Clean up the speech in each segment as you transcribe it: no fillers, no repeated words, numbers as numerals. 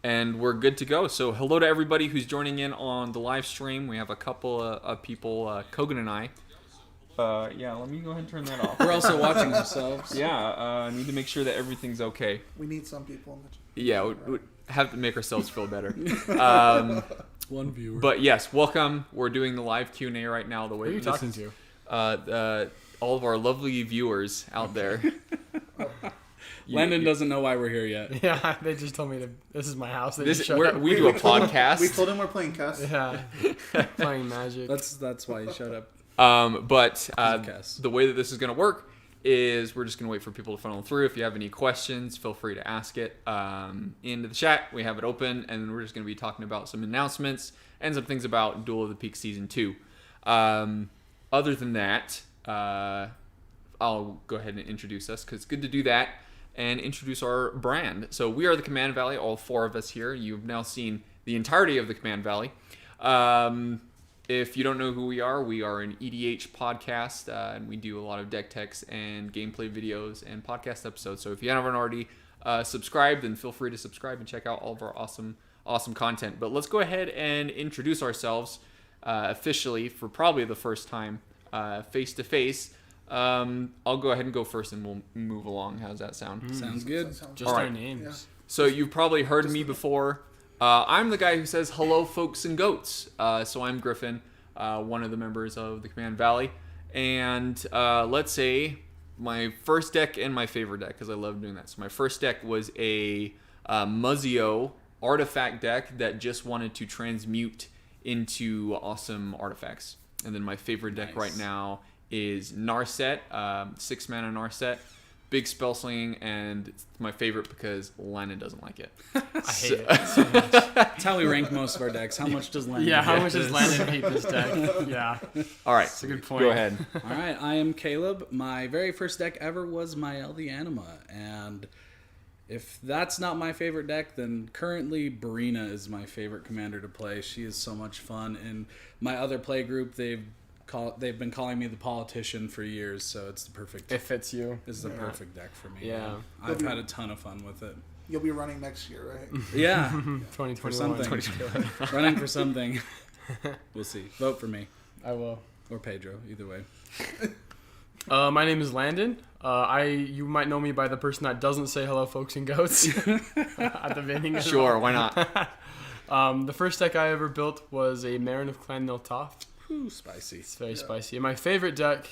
And we're good to go. So hello to everybody who's joining in on the live stream. We have a couple of people, Kogan and I. Yeah, let me go ahead and turn that off. We're also watching ourselves. Yeah, I need to make sure that everything's okay. We need some people in the chat. Yeah, we have to make ourselves feel better. One viewer. But yes, welcome. We're doing the live Q&A right now. The way Who are you talking to? All of our lovely viewers out there. Landon doesn't know why we're here yet. Yeah, they just told me this is my house. They just showed up. We do a podcast. We told him we're playing Cuss. Yeah, playing Magic. That's why he showed up. But Podcast. the way that this is going to work is we're just going to wait for people to funnel through. If you have any questions, feel free to ask it into the chat. We have it open, and we're just going to be talking about some announcements and some things about Duel of the Peak Season 2. Other than that, I'll go ahead and introduce us because it's good to do that and introduce our brand. So we are the Command Valley, all four of us here. You've now seen the entirety of the Command Valley. If you don't know who we are an EDH podcast, and we do a lot of deck techs and gameplay videos and podcast episodes. So if you haven't already subscribed, then feel free to subscribe and check out all of our awesome content. But let's go ahead and introduce ourselves officially for probably the first time face to face. I'll go ahead and go first, and we'll move along. How's that sound? Sounds good. Just All our right. names. Yeah. So you've probably heard me before. I'm the guy who says hello, folks and goats. So I'm Griffin, one of the members of the Command Valley. And let's say my first deck and my favorite deck, because I love doing that. So my first deck was a Muzio artifact deck that just wanted to transmute into awesome artifacts. And then my favorite deck right now is Narset, 6-mana Narset. Big spell slinging, and it's my favorite because Landon doesn't like it. I hate it so much. That's how we rank most of our decks. How much does Landon Yeah, how hate much does this? Landon hate this deck? Yeah, All right, that's a good point. go ahead. All right, I am Caleb. My very first deck ever was Mael the Anima, and if that's not my favorite deck, then currently Barina is my favorite commander to play. She is so much fun. In my other play group, they've been calling me the politician for years, so it's the perfect. It fits you. This is the perfect deck for me. Yeah. I've had a ton of fun with it. You'll be running next year, right? Yeah, 2021. for something. Running for something. We'll see. Vote for me I will. or Pedro, either way. My name is Landon. You might know me by the person that doesn't say hello, folks and goats at the beginning. of the- Sure, why not? The first deck I ever built was a Marin of Clan Niltoth. Ooh, spicy. It's very spicy. And my favorite deck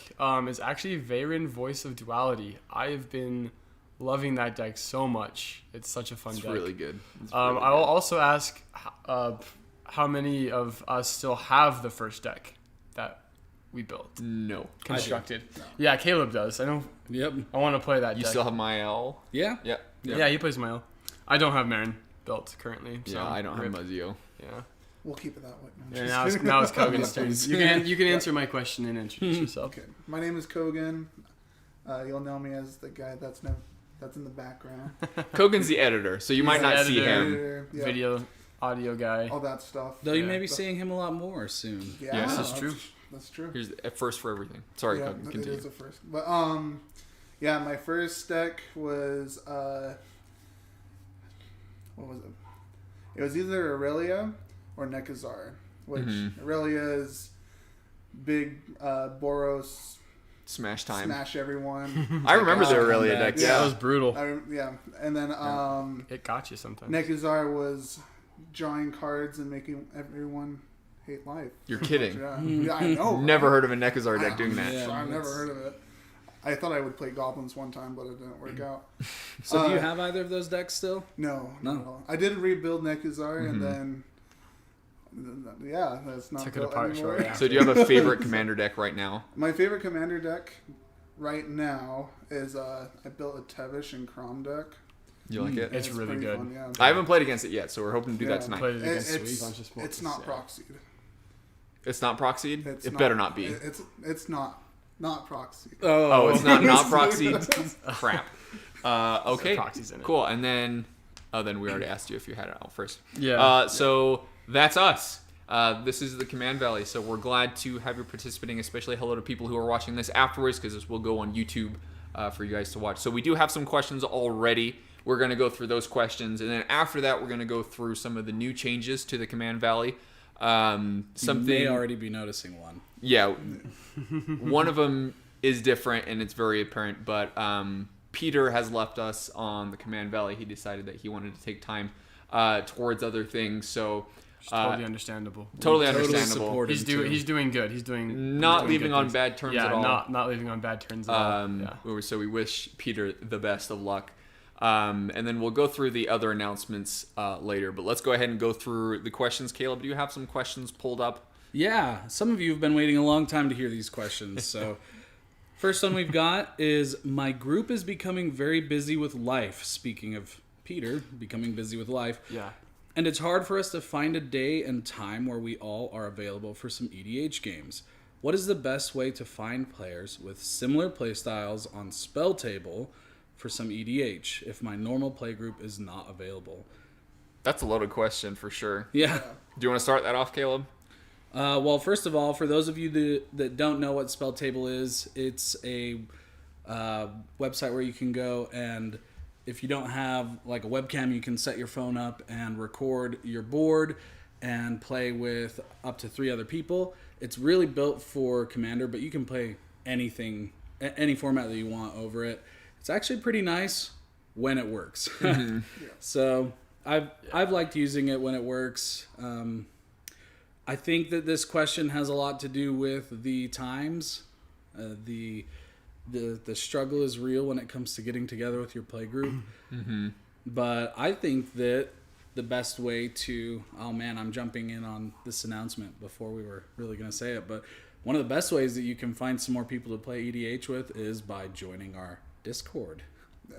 is actually Varian Voice of Duality. I have been loving that deck so much. It's such a fun It's deck. really good. I will also ask how many of us still have the first deck that we built, No. constructed. Yeah, Caleb does. I know. Yep. I want to play that You deck. still have my L? Yeah. Yep. Yeah, he plays Mael. I don't have Marin built currently. So Yeah, I don't have rip. Muzio. Yeah. We'll keep it that way. No, Yeah, just now it's kidding. Kogan's turn. You can answer my question and introduce yourself. Okay. My name is Kogan. You'll know me as the guy that's in the background. Kogan's the editor, so you might the not see editor. him. Editor, yeah, Video, audio guy. all that stuff. Though you Yeah. may be seeing him a lot more soon. Yeah, Yes, that's true. That's true. Here's the first for everything. Sorry, Yeah, Kogan, it continue. is a first. But yeah, my first deck was what was it? It was either Aurelia or Nekazar, which Aurelia is big Boros, Smash time. smash everyone. I remember the Aurelia Yeah. deck, That yeah. was brutal. Yeah, and then It got you sometimes. Nekazar was drawing cards and making everyone hate life. You're kidding. Yeah, I know. Never heard of a Nekazar deck doing that. Yeah. I've never heard of it. I thought I would play goblins one time, but it didn't work out. So do you have either of those decks still? No, No. not at all. I did rebuild Nekazar, and then that's not Took it built apart anymore. shortly after. So do you have a favorite commander deck right now? My favorite commander deck right now is I built a Tevish and Crom deck. You like it? It's really pretty good. Fun, yeah. I haven't played against it yet, so we're hoping to do that Yeah. tonight. Played it against It's, a bunch of smokes. it's not proxied. It's not proxied? It's It better not be. It's not proxied. Oh, it's not proxied? Crap. Okay, proxies in it. cool. And then, then we already asked you if you had it out first. Yeah. So that's us. This is the Command Valley, so we're glad to have you participating, especially hello to people who are watching this afterwards, because this will go on YouTube for you guys to watch. So we do have some questions already. We're going to go through those questions, and then after that, we're going to go through some of the new changes to the Command Valley. You may already be noticing one. Yeah, one of them is different, and it's very apparent, but Peter has left us on the Command Valley. He decided that he wanted to take time towards other things, so... totally understandable. Totally Totally understandable. support He's him, too. doing good. He's doing Not doing leaving good on things. bad terms at all. Not leaving on bad terms at all. Yeah. So we wish Peter the best of luck. And then we'll go through the other announcements later. But let's go ahead and go through the questions. Caleb, do you have some questions pulled up? Yeah, some of you have been waiting a long time to hear these questions. So, first one we've got is, my group is becoming very busy with life. Speaking of Peter becoming busy with life. Yeah. And it's hard for us to find a day and time where we all are available for some EDH games. What is the best way to find players with similar playstyles on Spell Table for some EDH if my normal playgroup is not available? That's a loaded question for sure. Yeah. Do you want to start that off, Caleb? Well, first of all, for those of you that don't know what Spell Table is, it's a website where you can go, and if you don't have like a webcam, you can set your phone up and record your board and play with up to 3 other people. It's really built for Commander, but you can play anything, any format that you want over it. It's actually pretty nice when it works. Mm-hmm. So I've liked using it when it works. I think that this question has a lot to do with the times. The struggle is real when it comes to getting together with your playgroup. Mm-hmm. But I think that the best way to... Oh, man, I'm jumping in on this announcement before we were really going to say it. But one of the best ways that you can find some more people to play EDH with is by joining our Discord,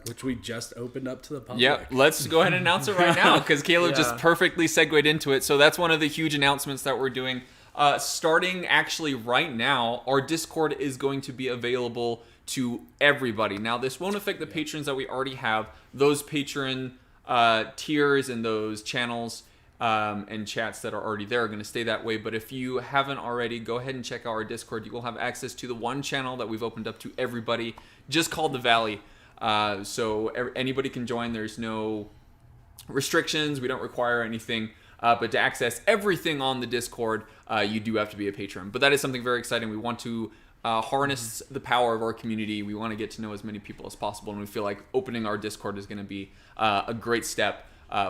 which we just opened up to the public. Yep, let's go ahead and announce it right now because Caleb just perfectly segued into it. So that's one of the huge announcements that we're doing. Starting actually right now, our Discord is going to be available to everybody. Now, this won't affect the patrons that we already have. Those patron tiers and those channels and chats that are already there are going to stay that way. But if you haven't already, go ahead and check out our Discord. You will have access to the one channel that we've opened up to everybody, just called The Valley. So anybody can join. There's no restrictions. We don't require anything. But to access everything on the Discord, you do have to be a patron. But that is something very exciting. We want to harness the power of our community. We want to get to know as many people as possible, and we feel like opening our Discord is going to be a great step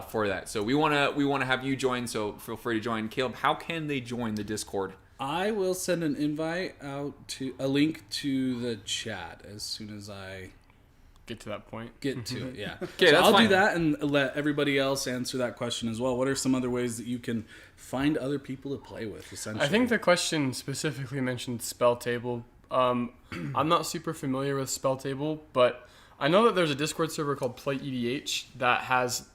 for that. So we want to have you join. So feel free to join. Caleb, how can they join the Discord? I will send an invite out to a link to the chat as soon as I Get to that point. get to it. Yeah. Okay, So that's I'll fine. do that and let everybody else answer that question as well. What are some other ways that you can find other people to play with? Essentially, I think the question specifically mentioned Spell Table. I'm not super familiar with Spell Table, but I know that there's a Discord server called Play EDH that has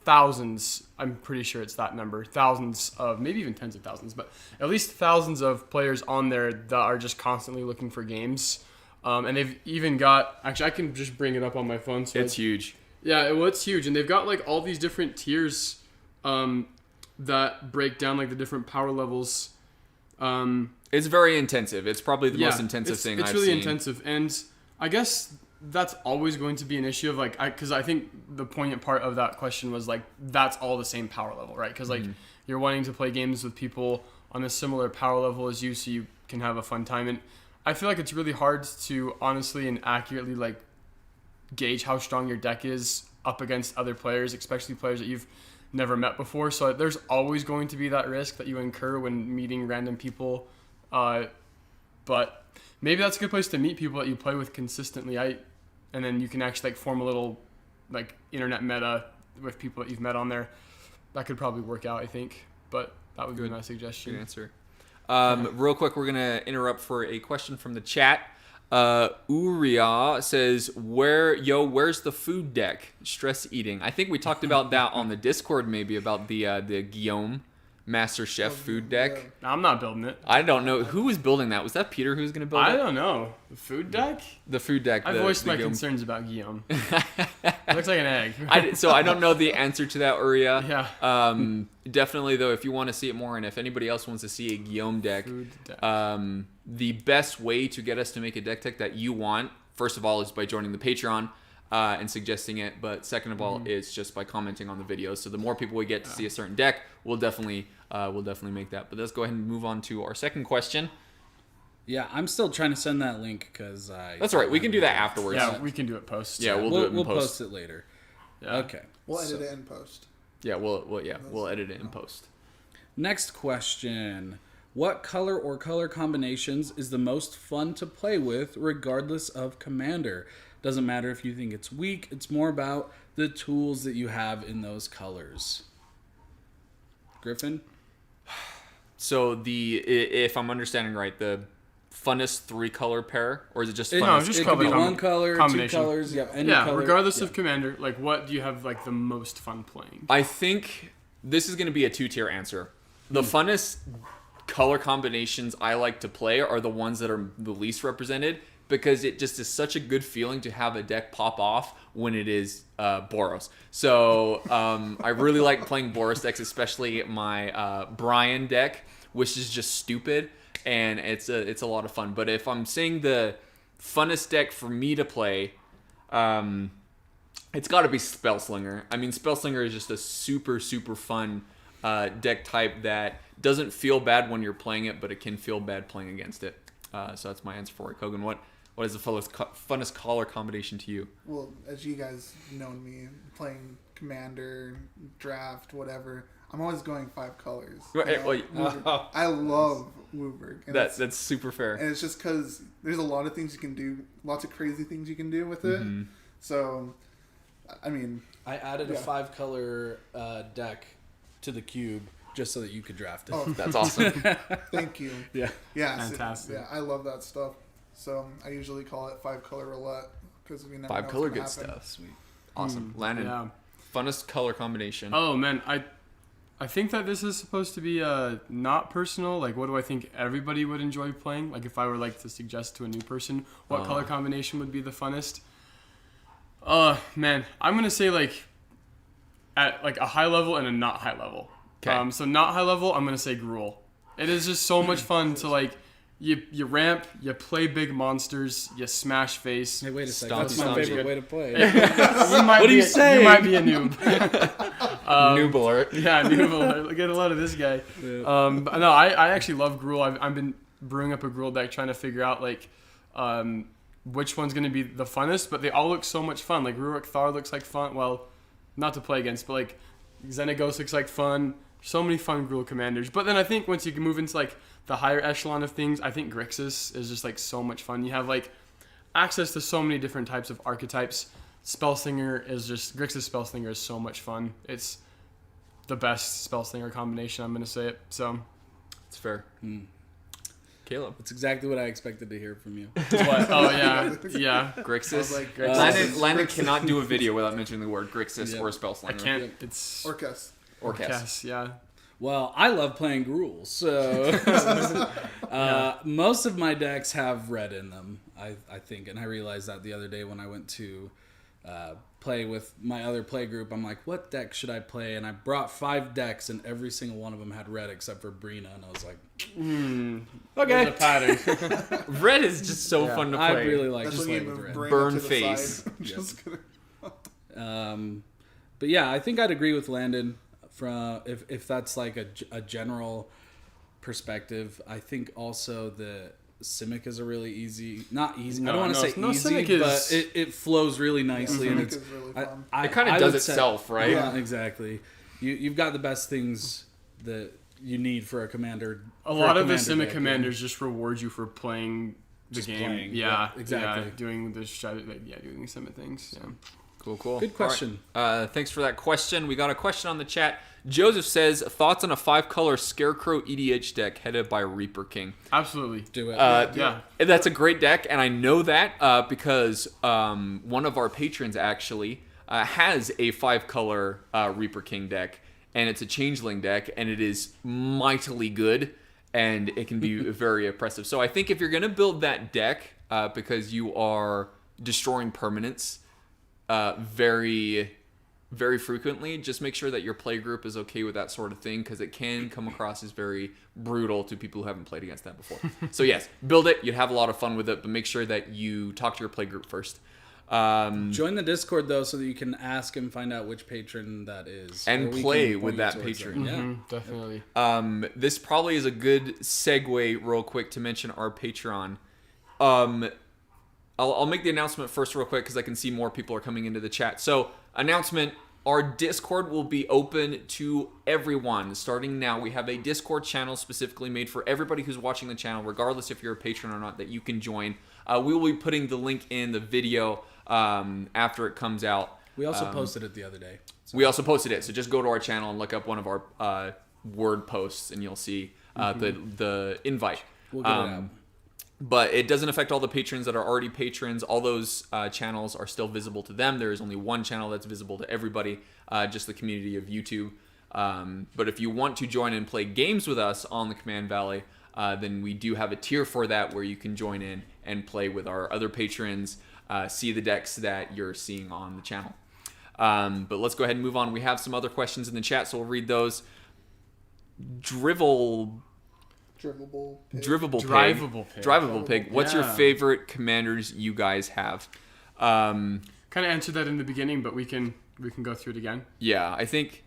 thousands, I'm pretty sure it's that number, thousands of, maybe even tens of thousands, but at least thousands of players on there that are just constantly looking for games. And they've even got, actually I can just bring it up on my phone. So It's huge. Yeah, well, it's huge. And they've got like all these different tiers that break down like the different power levels. It's very intensive. It's probably the most intensive thing It's I've really seen. intensive. And I guess that's always going to be an issue of like, because I think the poignant part of that question was like, that's all the same power level, right? Because like you're wanting to play games with people on a similar power level as you so you can have a fun time. And I feel like it's really hard to honestly and accurately like gauge how strong your deck is up against other players, especially players that you've never met before. So there's always going to be that risk that you incur when meeting random people. But maybe that's a good place to meet people that you play with consistently. And then you can actually like form a little like internet meta with people that you've met on there. That could probably work out, I think. But that would be my suggestion. Good answer. Real quick, we're going to interrupt for a question from the chat. Uriah says, where's the food deck? Stress eating. I think we talked about that on the Discord, maybe, about the Guillaume Master Chef food deck. I'm not building it. I don't know. Who was building that? Was that Peter who was going to build it? I don't know. The food deck? The food deck. I voiced my concerns about Guillaume. It looks like an egg. So I don't know the answer to that, Uriah. Yeah. Definitely, though, if you want to see it more, and if anybody else wants to see a Guillaume deck, Food deck. the best way to get us to make a deck tech that you want, first of all, is by joining the Patreon. and suggesting it. But second of all, it's just by commenting on the video. So the more people we get to see a certain deck, we'll definitely make that. But let's go ahead and move on to our second question. Yeah, I'm still trying to send that link because That's all right. We can do that afterwards. Yeah, we can do it post. Yeah, we'll do it in we'll post. post it later. Yeah. Okay. We'll edit it in post. Yeah, we'll edit it in post. Next question. What color or color combinations is the most fun to play with regardless of commander? Doesn't matter if you think it's weak, it's more about the tools that you have in those colors. Griffin? So if I'm understanding right, the funnest 3-color pair, or is it just funnest? No, just It could be color one color, 2 combination. colors, any Yeah, color. regardless of Yeah. commander, like what do you have like the most fun playing? I think this is going to be a 2-tier answer. The funnest color combinations I like to play are the ones that are the least represented, because it just is such a good feeling to have a deck pop off when it is Boros. So I really like playing Boros decks, especially my Brian deck, which is just stupid, and it's a lot of fun. But if I'm saying the funnest deck for me to play, it's got to be Spellslinger. I mean, Spellslinger is just a super, super fun deck type that doesn't feel bad when you're playing it, but it can feel bad playing against it. So that's my answer for it. Kogan, what is the funnest color combination to you? Well, as you guys know me, playing Commander, Draft, whatever, I'm always going 5 colors. I love Wooburg. And That's super fair. And it's just because there's a lot of things you can do, lots of crazy things you can do with it. Mm-hmm. So, I mean... I added a 5-color deck to the cube just so that you could draft it. Oh, That's awesome. thank you. Yeah. Yeah, Fantastic. yeah, I love that stuff. So I usually call it 5-color roulette because we never know 5-color what's good gonna happen. stuff. Sweet. Awesome. Landon, Yeah. funnest color combination. Oh man, I think that this is supposed to be not personal. Like, what do I think everybody would enjoy playing? Like, if I were like to suggest to a new person, what color combination would be the funnest? Man, I'm gonna say like at like a high level and a not high level. 'Kay. So not high level, I'm gonna say Gruul. It is just so much fun to like. You ramp, you play big monsters, you smash face. Hey, wait a second. Stomp, That's my stomp. favorite way to play. What are you saying? You might be a noob. Noob alert. Yeah, noob alert. Get a lot of this guy. But no, I actually love Gruul. I've been brewing up a Gruul deck, trying to figure out like which one's going to be the funnest. But they all look so much fun. Like Rurik Thar looks like fun. Well, not to play against, but like Xenagos looks like fun. So many fun Gruul commanders. But then I think once you can move into like the higher echelon of things, I think Grixis is just like so much fun. You have like access to so many different types of archetypes. Grixis Spellslinger is so much fun. It's the best Spellslinger combination, I'm going to say it. So It's fair. Caleb. That's exactly what I expected to hear from you. what? Oh yeah. Yeah. Grixis. I was like, Landon cannot do a video without mentioning the word Grixis Yeah. or Spellslinger. I can't. It's Orcus. Or Kess. Yes, yeah. Well, I love playing Gruul, so most of my decks have red in them, I think, and I realized that the other day when I went to play with my other play group. I'm like, what deck should I play? And I brought 5 decks, and every single one of them had red except for Brina, and I was like, There's a pattern. Red is just so fun to play. I really like That's just when you playing with move red. brain Burn to the face. side. Just gonna... But yeah, I think I'd agree with Landon. From if that's like a general perspective, I think also the Simic is a really not easy. I don't want to say easy, Simic is... but it flows really nicely, and Simic it's is really fun. It kind of does itself, right? Yeah, exactly. You've got the best things that you need for a commander. A lot of the commander Simic deck, commanders just reward you for playing the Just game. playing. Yeah, Yeah, exactly. Yeah, doing the strategy, doing the Simic things. Yeah. Cool. Good question. All right. Thanks for that question. We got a question on the chat. Joseph says, thoughts on a 5-color Scarecrow EDH deck headed by Reaper King? Absolutely. Do it. Yeah. That's a great deck, and I know that because one of our patrons actually has a 5-color Reaper King deck, and it's a Changeling deck, and it is mightily good, and it can be very oppressive. So I think if you're going to build that deck because you are destroying permanents very, very frequently, just make sure that your play group is okay with that sort of thing, because it can come across as very brutal to people who haven't played against that before. So yes, build it. You'd have a lot of fun with it, but make sure that you talk to your play group first. Join the Discord though, so that you can ask and find out which patron that is, and or we play can with point that you towards patron. them. Yeah. Definitely. This probably is a good segue, real quick, to mention our Patreon. I'll make the announcement first, real quick, because I can see more people are coming into the chat. So, announcement: our Discord will be open to everyone starting now. We have a Discord channel specifically made for everybody who's watching the channel, regardless if you're a patron or not, that you can join. We will be putting the link in the video after it comes out. We also posted it the other day. We also posted it, so just go to our channel and look up one of our word posts, and you'll see the invite. We'll get it out. But it doesn't affect all the patrons that are already patrons. All those channels are still visible to them. There is only one channel that's visible to everybody, just the community of YouTube. But if you want to join and play games with us on the Command Valley, then we do have a tier for that where you can join in and play with our other patrons, see the decks that you're seeing on the channel. But let's go ahead and move on. We have some other questions in the chat, so we'll read those. Drivable Pig. What's your favorite commanders you guys have? Kind of answered that in the beginning, but we can go through it again. Yeah, I think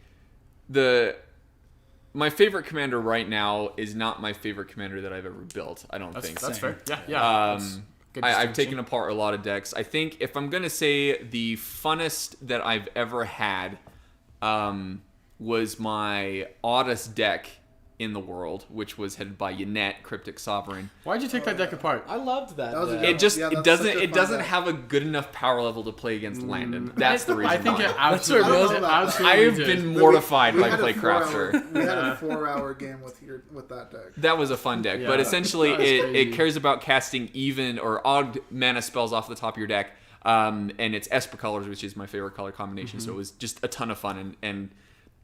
my favorite commander right now is not my favorite commander that I've ever built. I don't think. That's fair. Yeah. I've taken apart a lot of decks. I think if I'm gonna say the funnest that I've ever had was my oddest deck in the world, which was headed by Yannette, Cryptic Sovereign. Why'd you take that deck apart? I loved that. It doesn't have a good enough power level to play against Landon. That's the reason. I think why. it absolutely. I have been mortified by Playcrafter. We had a 4-hour game with that deck. That was a fun deck, but essentially it cares about casting even or odd mana spells off the top of your deck, and it's Esper colors, which is my favorite color combination. So it was just a ton of fun, and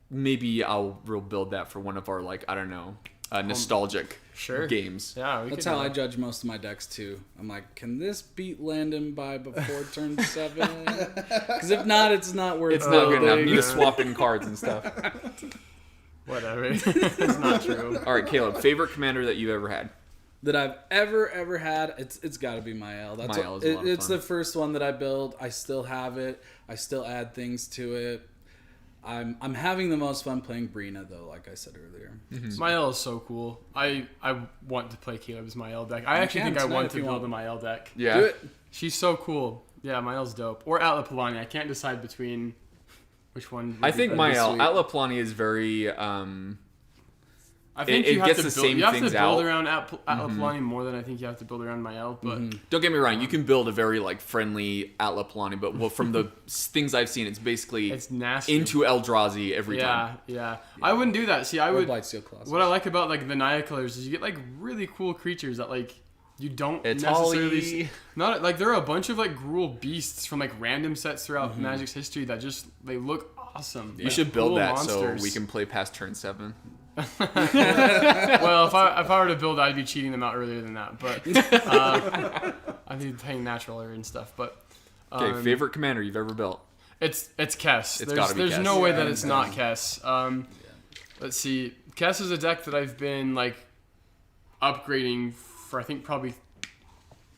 maybe I'll build that for one of our nostalgic games. Yeah, that's how I judge most of my decks too. I'm like, can this beat Landon by before turn 7? Because if not, it's not worth. It's not good enough. You need to swap in cards and stuff. Whatever. It's not true. All right, Caleb, favorite commander that you've ever had? That I've ever had, it's got to be Mael. Mael is a lot of fun. It's the first one that I built. I still have it. I still add things to it. I'm having the most fun playing Brina though, like I said earlier. Mael is so cool. I want to play Caleb's Mael deck. I actually think I want to build a Mael deck. Yeah. Do it. She's so cool. Yeah, Mael's dope. Or Atlapalani. I can't decide between which one. I think Mael. Atlapalani is very I think it gets the same you have things to build out. around Atlapalani more than I think you have to build around Mael. But don't get me wrong, you can build a very friendly Atlapalani, but from the things I've seen, it's basically it's nasty. into Eldrazi every time. Yeah. I wouldn't do that. See, I would. Blightsteel Colossus. What I like about the Naya colors is you get really cool creatures that you don't Italy. necessarily not there are a bunch of Gruul beasts from random sets throughout Magic's history that just they look awesome. You should build cool that monsters. so we can play past turn 7. Well, if I were to build, I'd be cheating them out earlier than that. But I'd be playing natural and stuff. But okay, favorite commander you've ever built? It's Kess. Gotta be there's Kess. no way that it's not Kess. Let's see. Kess is a deck that I've been upgrading for I think probably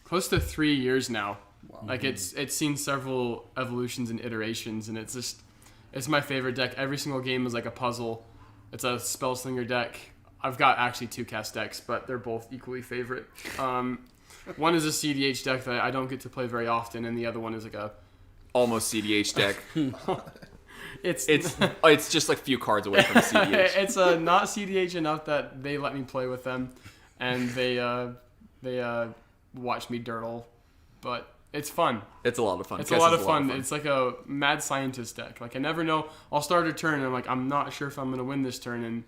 close to 3 years now. Wow. It's seen several evolutions and iterations, and it's my favorite deck. Every single game is like a puzzle. It's a Spellslinger deck. I've got actually 2 cast decks, but they're both equally favorite. One is a CDH deck that I don't get to play very often, and the other one is a almost CDH deck. It's just a few cards away from CDH. It's not CDH enough that they let me play with them, and they watch me dirtle, but it's fun. It's a lot of fun. It's a lot of fun. It's like a mad scientist deck. I never know. I'll start a turn and I'm not sure if I'm going to win this turn, and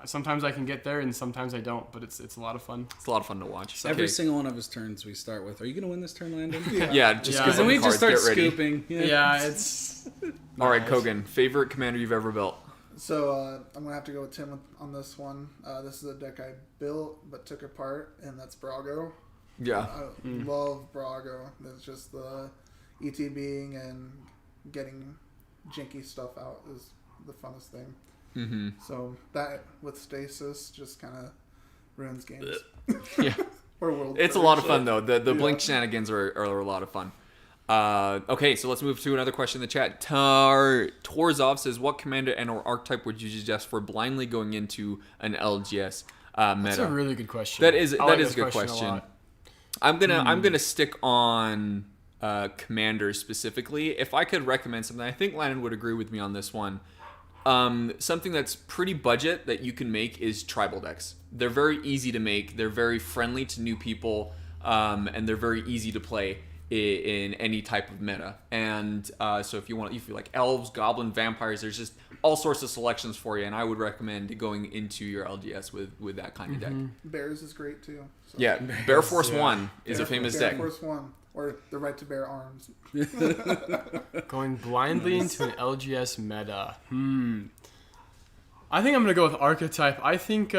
sometimes I can get there and sometimes I don't, but it's a lot of fun. It's a lot of fun to watch. Every single one of his turns we start with, are you going to win this turn, Landon? Yeah, just because then we just start ready. scooping. Yeah, it's... All right, Kogan, favorite commander you've ever built? So I'm going to have to go with Tim on this one. This is a deck I built but took apart, and that's Brago. Yeah. I love Brago. It's just the ETBing and getting janky stuff out is the funnest thing. Mm-hmm. So that with Stasis just kind of ruins games. Yeah. Or world. It's a lot of fun though. The blink shenanigans are a lot of fun. Okay, so let's move to another question in the chat. Torzov says, "What commander and/or archetype would you suggest for blindly going into an LGS meta?" That's a really good question. That is I like a this good a question. lot. I'm gonna stick on commanders specifically. If I could recommend something, I think Landon would agree with me on this one. Something that's pretty budget that you can make is tribal decks. They're very easy to make. They're very friendly to new people, and they're very easy to play in any type of meta. And so if you like elves, goblin, vampires, there's just all sorts of selections for you. And I would recommend going into your LGS with that kind of deck. Bears is great too. So. Yeah, Bear Force 1 is a famous Bear deck. Force 1. Or the right to bear arms. Going blindly into an LGS meta. I think I'm going to go with archetype. I think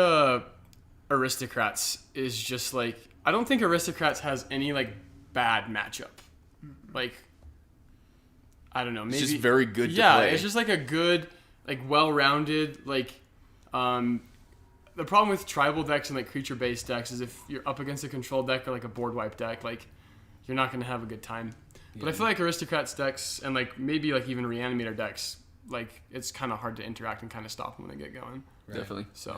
Aristocrats is just like... I don't think Aristocrats has any like bad matchup. Like, I don't know. Maybe, It's just very good to yeah, play. it's just like a good, like well-rounded, like... the problem with tribal decks and like creature-based decks is if you're up against a control deck or like a board wipe deck, like... you're not going to have a good time. But I feel like Aristocrats decks and like maybe like even Reanimator decks, like it's kind of hard to interact and kind of stop them when they get going. Right. Definitely. So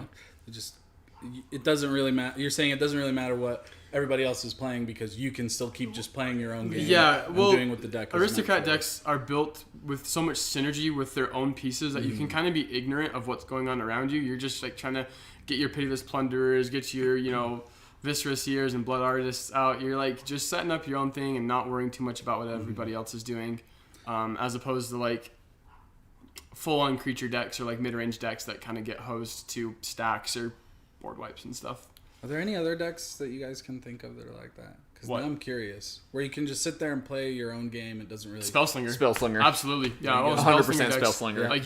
It doesn't really matter. You're saying it doesn't really matter what everybody else is playing because you can still keep just playing your own game. yeah, and well, doing what the deck is Aristocrat meant for. decks are built with so much synergy with their own pieces that you can kind of be ignorant of what's going on around you. You're just like trying to get your Pitiless Plunderers, get your, Viscera Seers and Blood Artists out. You're like just setting up your own thing and not worrying too much about what everybody else is doing, as opposed to like full-on creature decks or like mid-range decks that kind of get hosed to stacks or board wipes and stuff. Are there any other decks that you guys can think of that are like that? Because now What? I'm curious. Where you can just sit there and play your own game. It doesn't really... Spellslinger. Absolutely. Yeah, all 100% decks. Spellslinger. Like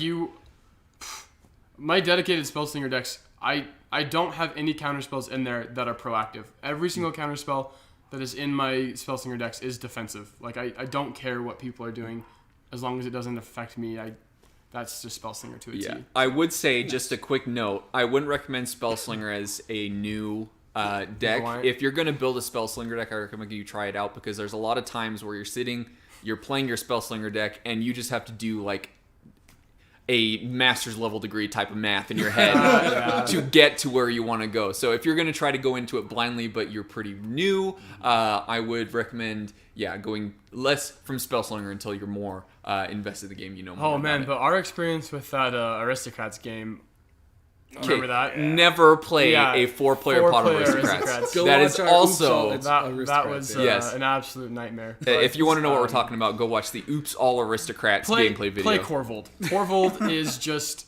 my dedicated Spellslinger decks, I don't have any counterspells in there that are proactive. Every single counterspell that is in my Spellslinger decks is defensive. Like I don't care what people are doing, as long as it doesn't affect me. That's just Spellslinger to a T. Yeah, I would say just a quick note. I wouldn't recommend Spellslinger as a new deck. Why? If you're going to build a Spellslinger deck, I recommend you try it out because there's a lot of times where you're playing your Spellslinger deck, and you just have to do like a master's level degree type of math in your head to get to where you want to go. So if you're going to try to go into it blindly, but you're pretty new, I would recommend, going less from Spellslinger until you're more invested in the game. You know more Oh about man, it. but our experience with that Aristocrats game, remember that? Never play Yeah, a four-player pot of four-player Aristocrats. Aristocrats. Go That watch is our also... Oops, That Aristocrats, was Yes. an absolute nightmare. if you want to know what we're talking about, go watch the Oops All Aristocrats gameplay video. Play Corvold. Corvold is just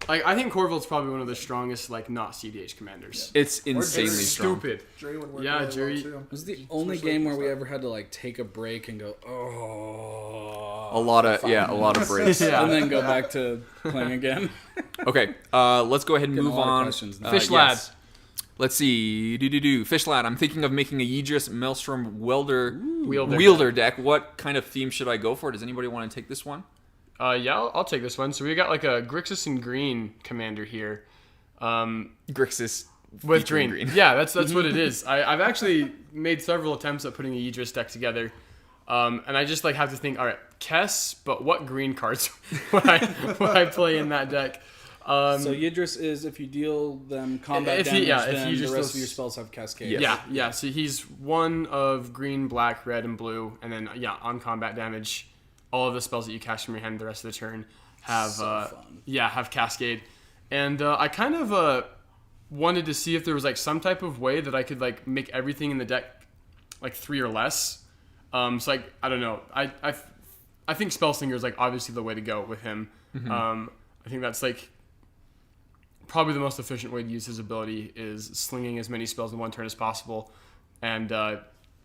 like I think Corvold's probably one of the strongest like not CDH commanders. It's insanely Jerry. strong. Stupid. Jerry would work Yeah, really Jerry- well too. It was the only game where we ever had to like take a break and go, A lot of breaks. Yeah. and then go back to playing again. Okay, let's go ahead and Getting move a lot of on. questions now. Fish Lad. Let's see. Fish Lad. I'm thinking of making a Yidris Maelstrom Wielder Wielder deck. What kind of theme should I go for? Does anybody want to take this one? Yeah, I'll take this one. So we got like a Grixis and green commander here. Grixis With featuring green. Yeah, that's what it is. I've actually made several attempts at putting a Yidris deck together. And I just like have to think, all right, Kess, but what green cards would I play in that deck? So Yidris is if you deal them combat If damage, you- yeah, if then you the just rest those- of your spells have Cascade. Yes. Yeah. So he's one of green, black, red, and blue, and then on combat damage, all of the spells that you cast from your hand the rest of the turn have fun. have Cascade. And I kind of wanted to see if there was like some type of way that I could like make everything in the deck like 3 or less. So like I don't know. I think Spellslinger is like obviously the way to go with him. I think that's like probably the most efficient way to use his ability is slinging as many spells in one turn as possible, and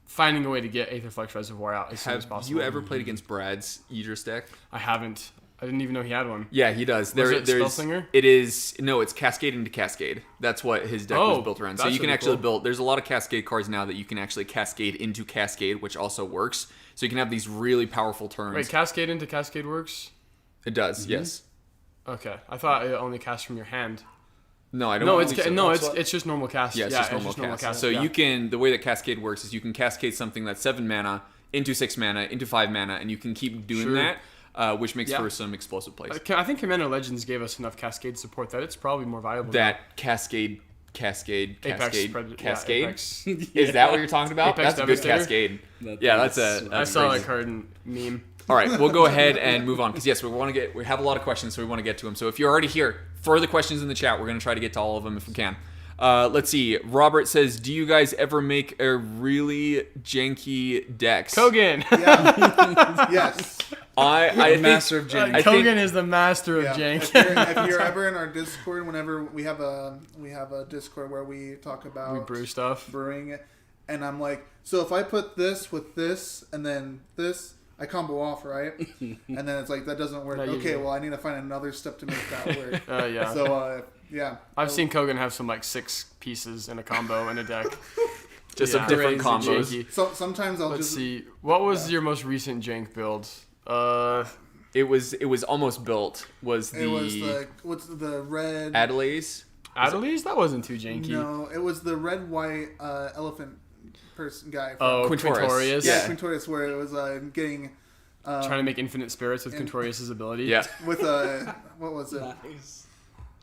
finding a way to get Aetherflux Reservoir out as soon as Have possible. you ever played against Brad's Yidris deck? I haven't. I didn't even know he had one. Yeah, he does. Was it Spellslinger? It is it's Cascade into Cascade. That's what his deck was Oh, built around. So that's you can really actually cool. build. There's a lot of Cascade cards now that you can actually Cascade into Cascade, which also works. So you can have these really powerful turns. Wait, Cascade into Cascade works? It does, yes. Okay. I thought it only cast from your hand. No, I don't. No, believe so. it's just normal cast. Yeah, it's just normal cast. So you can, the way that Cascade works is you can cascade something that's 7 mana into 6 mana into 5 mana, and you can keep doing that, which makes for some explosive plays. I think Commander Legends gave us enough Cascade support that it's probably more viable. That Cascade. Apex, Cascade. yeah, Is that what you're talking about? Apex That's a good Devastator? Cascade. I saw that card in meme. All right, we'll go ahead and move on because yes, we have a lot of questions, so we want to get to them. So if you're already here, further questions in the chat. We're going to try to get to all of them if we can. Let's see. Robert says, "Do you guys ever make a really janky decks?" Kogan. Yeah. Yes. I think Master of Jank. Kogan is the master of Yeah. jank. If you're ever in our Discord, whenever we have a Discord where we talk about We brew stuff. brewing, and I'm like, so if I put this with this and then this, I combo off, right? And then it's like that doesn't work. No, you Okay, do. well I need to find another step to make that work. Yeah. So yeah, I've seen Kogan have some like 6 pieces in a combo in a deck. just some different Crazy combos. janky. So sometimes I'll Let's just see. What was your most recent jank build? It was almost built. it was The what's the red? Adelaide's? Adelise? That wasn't too janky. No, it was the red white elephant person guy. Oh, Quintorius. Quintorius. yeah, yeah. Quintorius, where it was getting Trying to make infinite spirits with Quintorius' ability. Yeah. with what was it? Nice.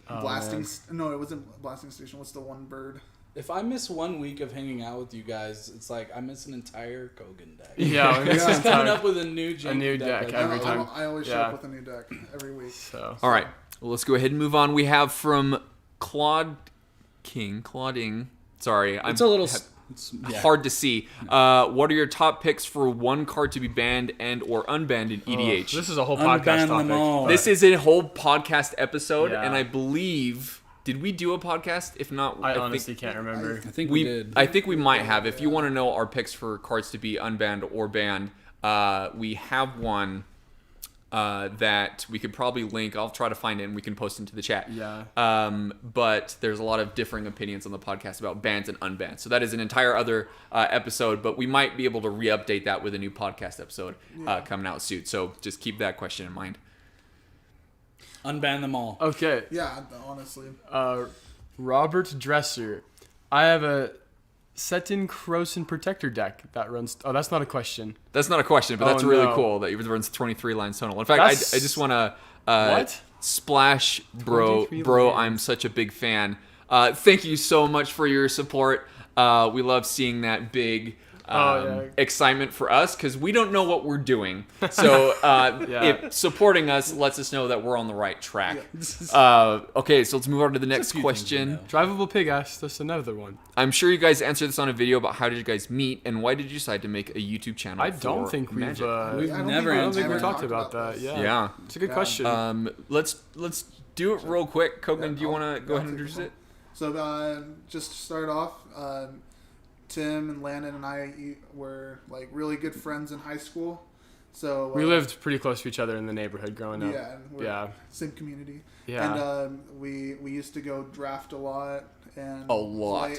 Blasting. No, it wasn't blasting station. What's the one bird? If I miss 1 week of hanging out with you guys, it's like I miss an entire Kogan deck. Yeah, It's just coming up with a new deck deck every time. I always show Yeah. up with a new deck every week. So All right. Well, let's go ahead and move on. We have from Clauding. Sorry, It's a little hard to see. What are your top picks for one card to be banned and or unbanned in EDH? this is a whole Unban podcast them all. topic. This is a whole podcast episode, Yeah. and I believe, did we do a podcast? If not, I think honestly can't remember. I think we did. I think we might have. If you want to know our picks for cards to be unbanned or banned, we have one that we could probably link. I'll try to find it and we can post into the chat. Yeah. But there's a lot of differing opinions on the podcast about bans and unbans. So that is an entire other episode, but we might be able to re-update that with a new podcast episode coming out soon. So just keep that question in mind. Unban them all. Okay. Yeah, honestly. Robert Dresser. I have a Setin Croson Protector deck that runs... Oh, that's not a question. That's not a question, but that's Oh, really no. cool that it runs 23 lines total. In fact, I just want to What? splash, 23 bro. lines. I'm such a big fan. Thank you so much for your support. We love seeing that big excitement for us because we don't know what we're doing. So if supporting us lets us know that we're on the right track. Okay, so let's move on to the next question. Drivable Pig asked us another one. I'm sure you guys answered this on a video about how did you guys meet and why did you decide to make a YouTube channel? I don't for think we've... Magic? We've I don't never think I don't think we Never talked talked about about that. this. Yeah. Yeah. It's a good question. Let's do it real quick. Kogan, do you want to go ahead and introduce it? So just to start off, Tim and Landon and I were like really good friends in high school. So we lived pretty close to each other in the neighborhood growing up. Yeah, and we're same community. Yeah. And we used to go draft a lot. And A lot.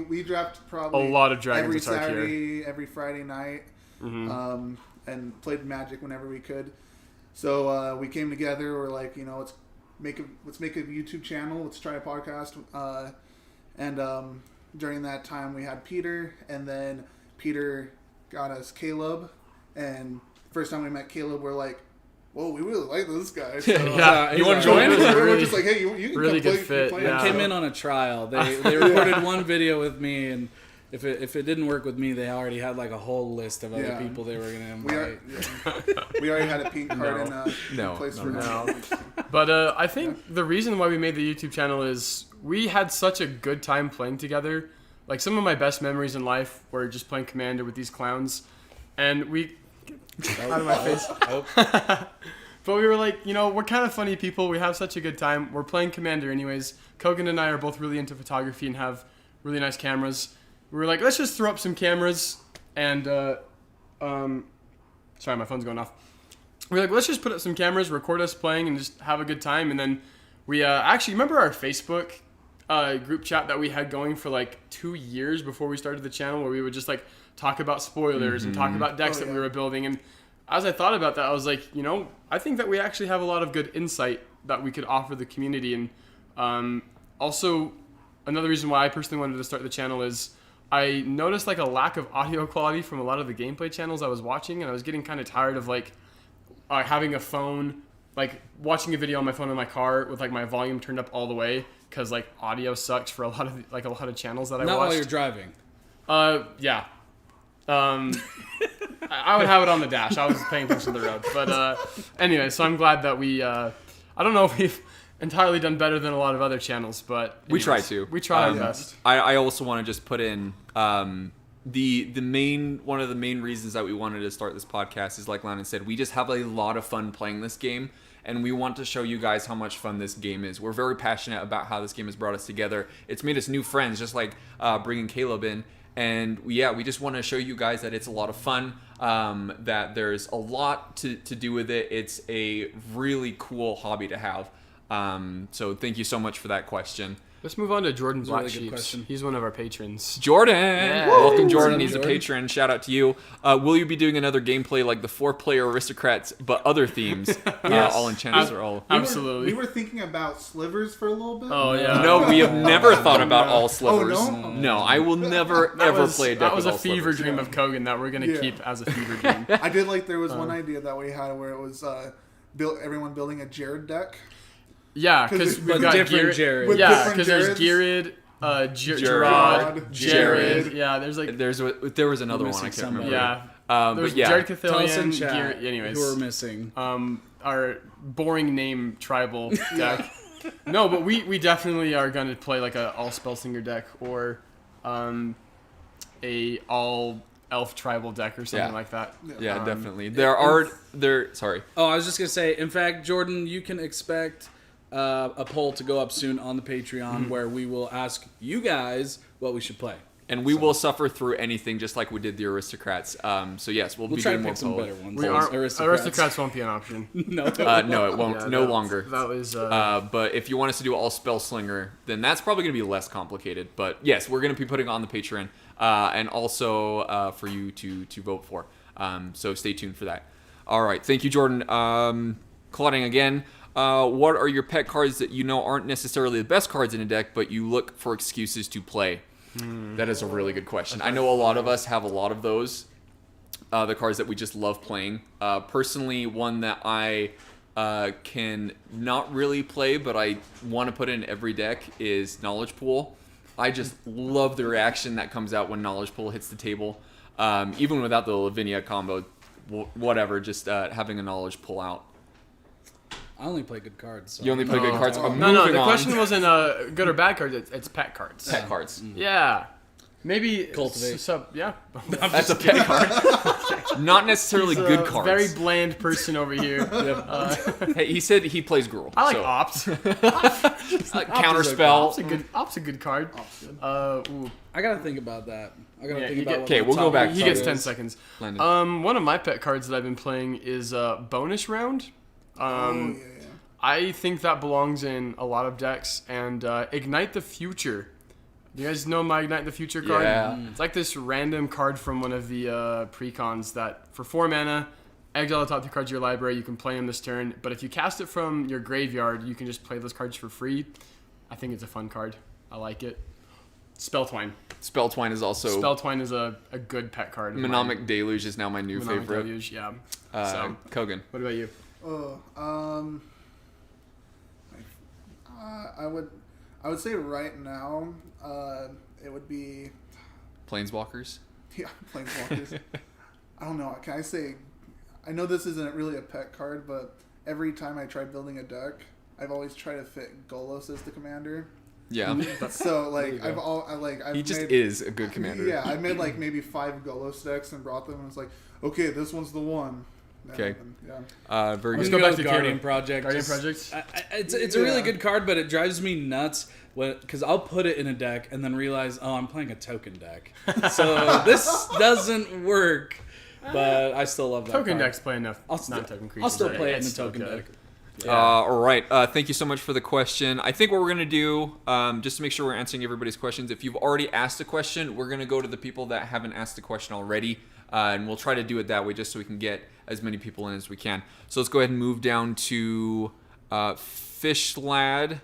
we draft probably A lot of Dragons every of Tarkir. Saturday, every Friday night, and played Magic whenever we could. So we came together. We're like, let's make a YouTube channel. Let's try a podcast. And during that time, we had Peter, and then Peter got us Caleb. And first time we met Caleb, we're like, whoa, we really like this guy. So, Yeah. You want to so join? It was a we're really- just like, hey, you can really come good fit, play. yeah. I came in on a trial. They recorded one video with me, and if it didn't work with me, they already had like a whole list of other Yeah. people they were gonna invite. We already had a pink card No. in place for No. now. But I think the reason why we made the YouTube channel is we had such a good time playing together. Like some of my best memories in life were just playing Commander with these clowns. And we... out of my face. But we were like, we're kind of funny people. We have such a good time. We're playing Commander anyways. Kogan and I are both really into photography and have really nice cameras. We were like, let's just throw up some cameras and... sorry, my phone's going off. We're like, let's just put up some cameras, record us playing, and just have a good time. And then we actually, remember our Facebook group chat that we had going for like 2 years before we started the channel, where we would just like talk about spoilers and talk about decks that we were building. And as I thought about that, I was like, I think that we actually have a lot of good insight that we could offer the community. And Also, another reason why I personally wanted to start the channel is I noticed like a lack of audio quality from a lot of the gameplay channels I was watching, and I was getting kind of tired of like having a phone, like watching a video on my phone in my car with like my volume turned up all the way because like audio sucks for a lot of channels that I Not watched. while you're driving. Yeah. I would have it on the dash. I was paying attention to the road. But anyway, so I'm glad that we. I don't know if we've entirely done better than a lot of other channels, but We try to. We try our best. I also want to just put in the main one of the main reasons that we wanted to start this podcast is, like Landon said, we just have a lot of fun playing this game, and we want to show you guys how much fun this game is. We're very passionate about how this game has brought us together. It's made us new friends, just like bringing Caleb in. And we just want to show you guys that it's a lot of fun, that there's a lot to do with it. It's a really cool hobby to have. So thank you so much for that question. Let's move on to Jordan a really good Blacksheep. question. He's one of our patrons. Jordan! Welcome, Jordan. Woo! He's a Jordan. patron. Shout out to you. Will you be doing another gameplay like the 4-player Aristocrats, but other themes? All enchantments are all... Absolutely. We were thinking about slivers for a little bit. Oh yeah. No, we have never thought about all slivers. Oh, no? No, I will never, ever play a deck That was with a all fever slivers. dream of Kogan that we're gonna Yeah. keep as a fever dream. I did like there was one idea that we had where it was everyone building a Jared deck. Yeah, because With we've got different Garrett. Jared. With Yeah, different because there's Jareds. Garrett, Gerard, Gerard, Jared. Jared. Yeah, there's like There was another one I missing can't somebody. remember. yeah. But There's yeah. Jared Tell us in Cathilian, chat Garrett. Anyways, who are missing. our boring name tribal deck. No, but we definitely are gonna play like a all spellslinger deck or a all elf tribal deck or something Yeah. like that. Yeah, definitely. Sorry. Oh, I was just going to say, in fact, Jordan, you can expect a poll to go up soon on the Patreon where we will ask you guys what we should play. And we will suffer through anything just like we did the Aristocrats. So yes, we'll be try to doing more pick some polls. better ones. We are Aristocrats. aristocrats won't be an option. No. No, it won't. Yeah, no that- longer. That was But if you want us to do all Spellslinger, then that's probably going to be less complicated. But yes, we're going to be putting on the Patreon, and also for you to vote for. So stay tuned for that. All right, thank you, Jordan. Clauding again. What are your pet cards that you know aren't necessarily the best cards in a deck, but you look for excuses to play? That is a really good question. I know a lot of us have a lot of those. The cards that we just love playing. Personally, one that I can not really play, but I want to put in every deck is Knowledge Pool. I just love the reaction that comes out when Knowledge Pool hits the table. Even without the Lavinia combo, whatever, just having a Knowledge Pool out. I only play good cards. So You only play good cards. Oh. I'm no. moving The on. question wasn't good or bad cards. It's pet cards. Pet cards. Yeah, maybe Cultivate. Yeah, That's a pet card. Not necessarily He's a good cards. Very bland person over here. Hey, he said he plays Gruul. I like so. Opt. Counterspell. Opt's a good card. Ooh. I gotta think about that. I gotta Yeah, think you about. get- what okay, my we'll go top back. He card gets 10 is. seconds. Landon. One of my pet cards that I've been playing is Bonus Round. Yeah. I think that belongs in a lot of decks. And Ignite the Future. Do you guys know my Ignite the Future card? Yeah. It's like this random card from one of the precons that for 4 mana, exile the top 2 cards of your library. You can play them this turn. But if you cast it from your graveyard, you can just play those cards for free. I think it's a fun card. I like it. Spelltwine. Spelltwine is also... Spelltwine is a good pet card. of mine. Mnemonic Deluge is now my new Mnemonic favorite. Deluge, yeah. Kogan. What about you? I would say right now, it would be Planeswalkers. Planeswalkers. I don't know. Can I say? I know this isn't really a pet card, but every time I try building a deck, I've always tried to fit Golos as the commander. Yeah. So like I've He just made, is a good commander. Yeah, I made like maybe 5 Golos decks and brought them, and it's like, okay, this one's the one. Okay. Yeah. Very Let's good. go back to Caleb. Guardian Project. Guardian Just- Project? It's a really good card, but it drives me nuts because I'll put it in a deck and then realize, oh, I'm playing a token deck, so this doesn't work. But I still love that Token card. decks play enough I'll still, non-token creatures. I'll still that play it in it's the still token good. deck. All right. Thank you so much for the question. I think what we're going to do, just to make sure we're answering everybody's questions, if you've already asked a question, we're going to go to the people that haven't asked a question already, and we'll try to do it that way just so we can get as many people in as we can. So let's go ahead and move down to Fish Lad.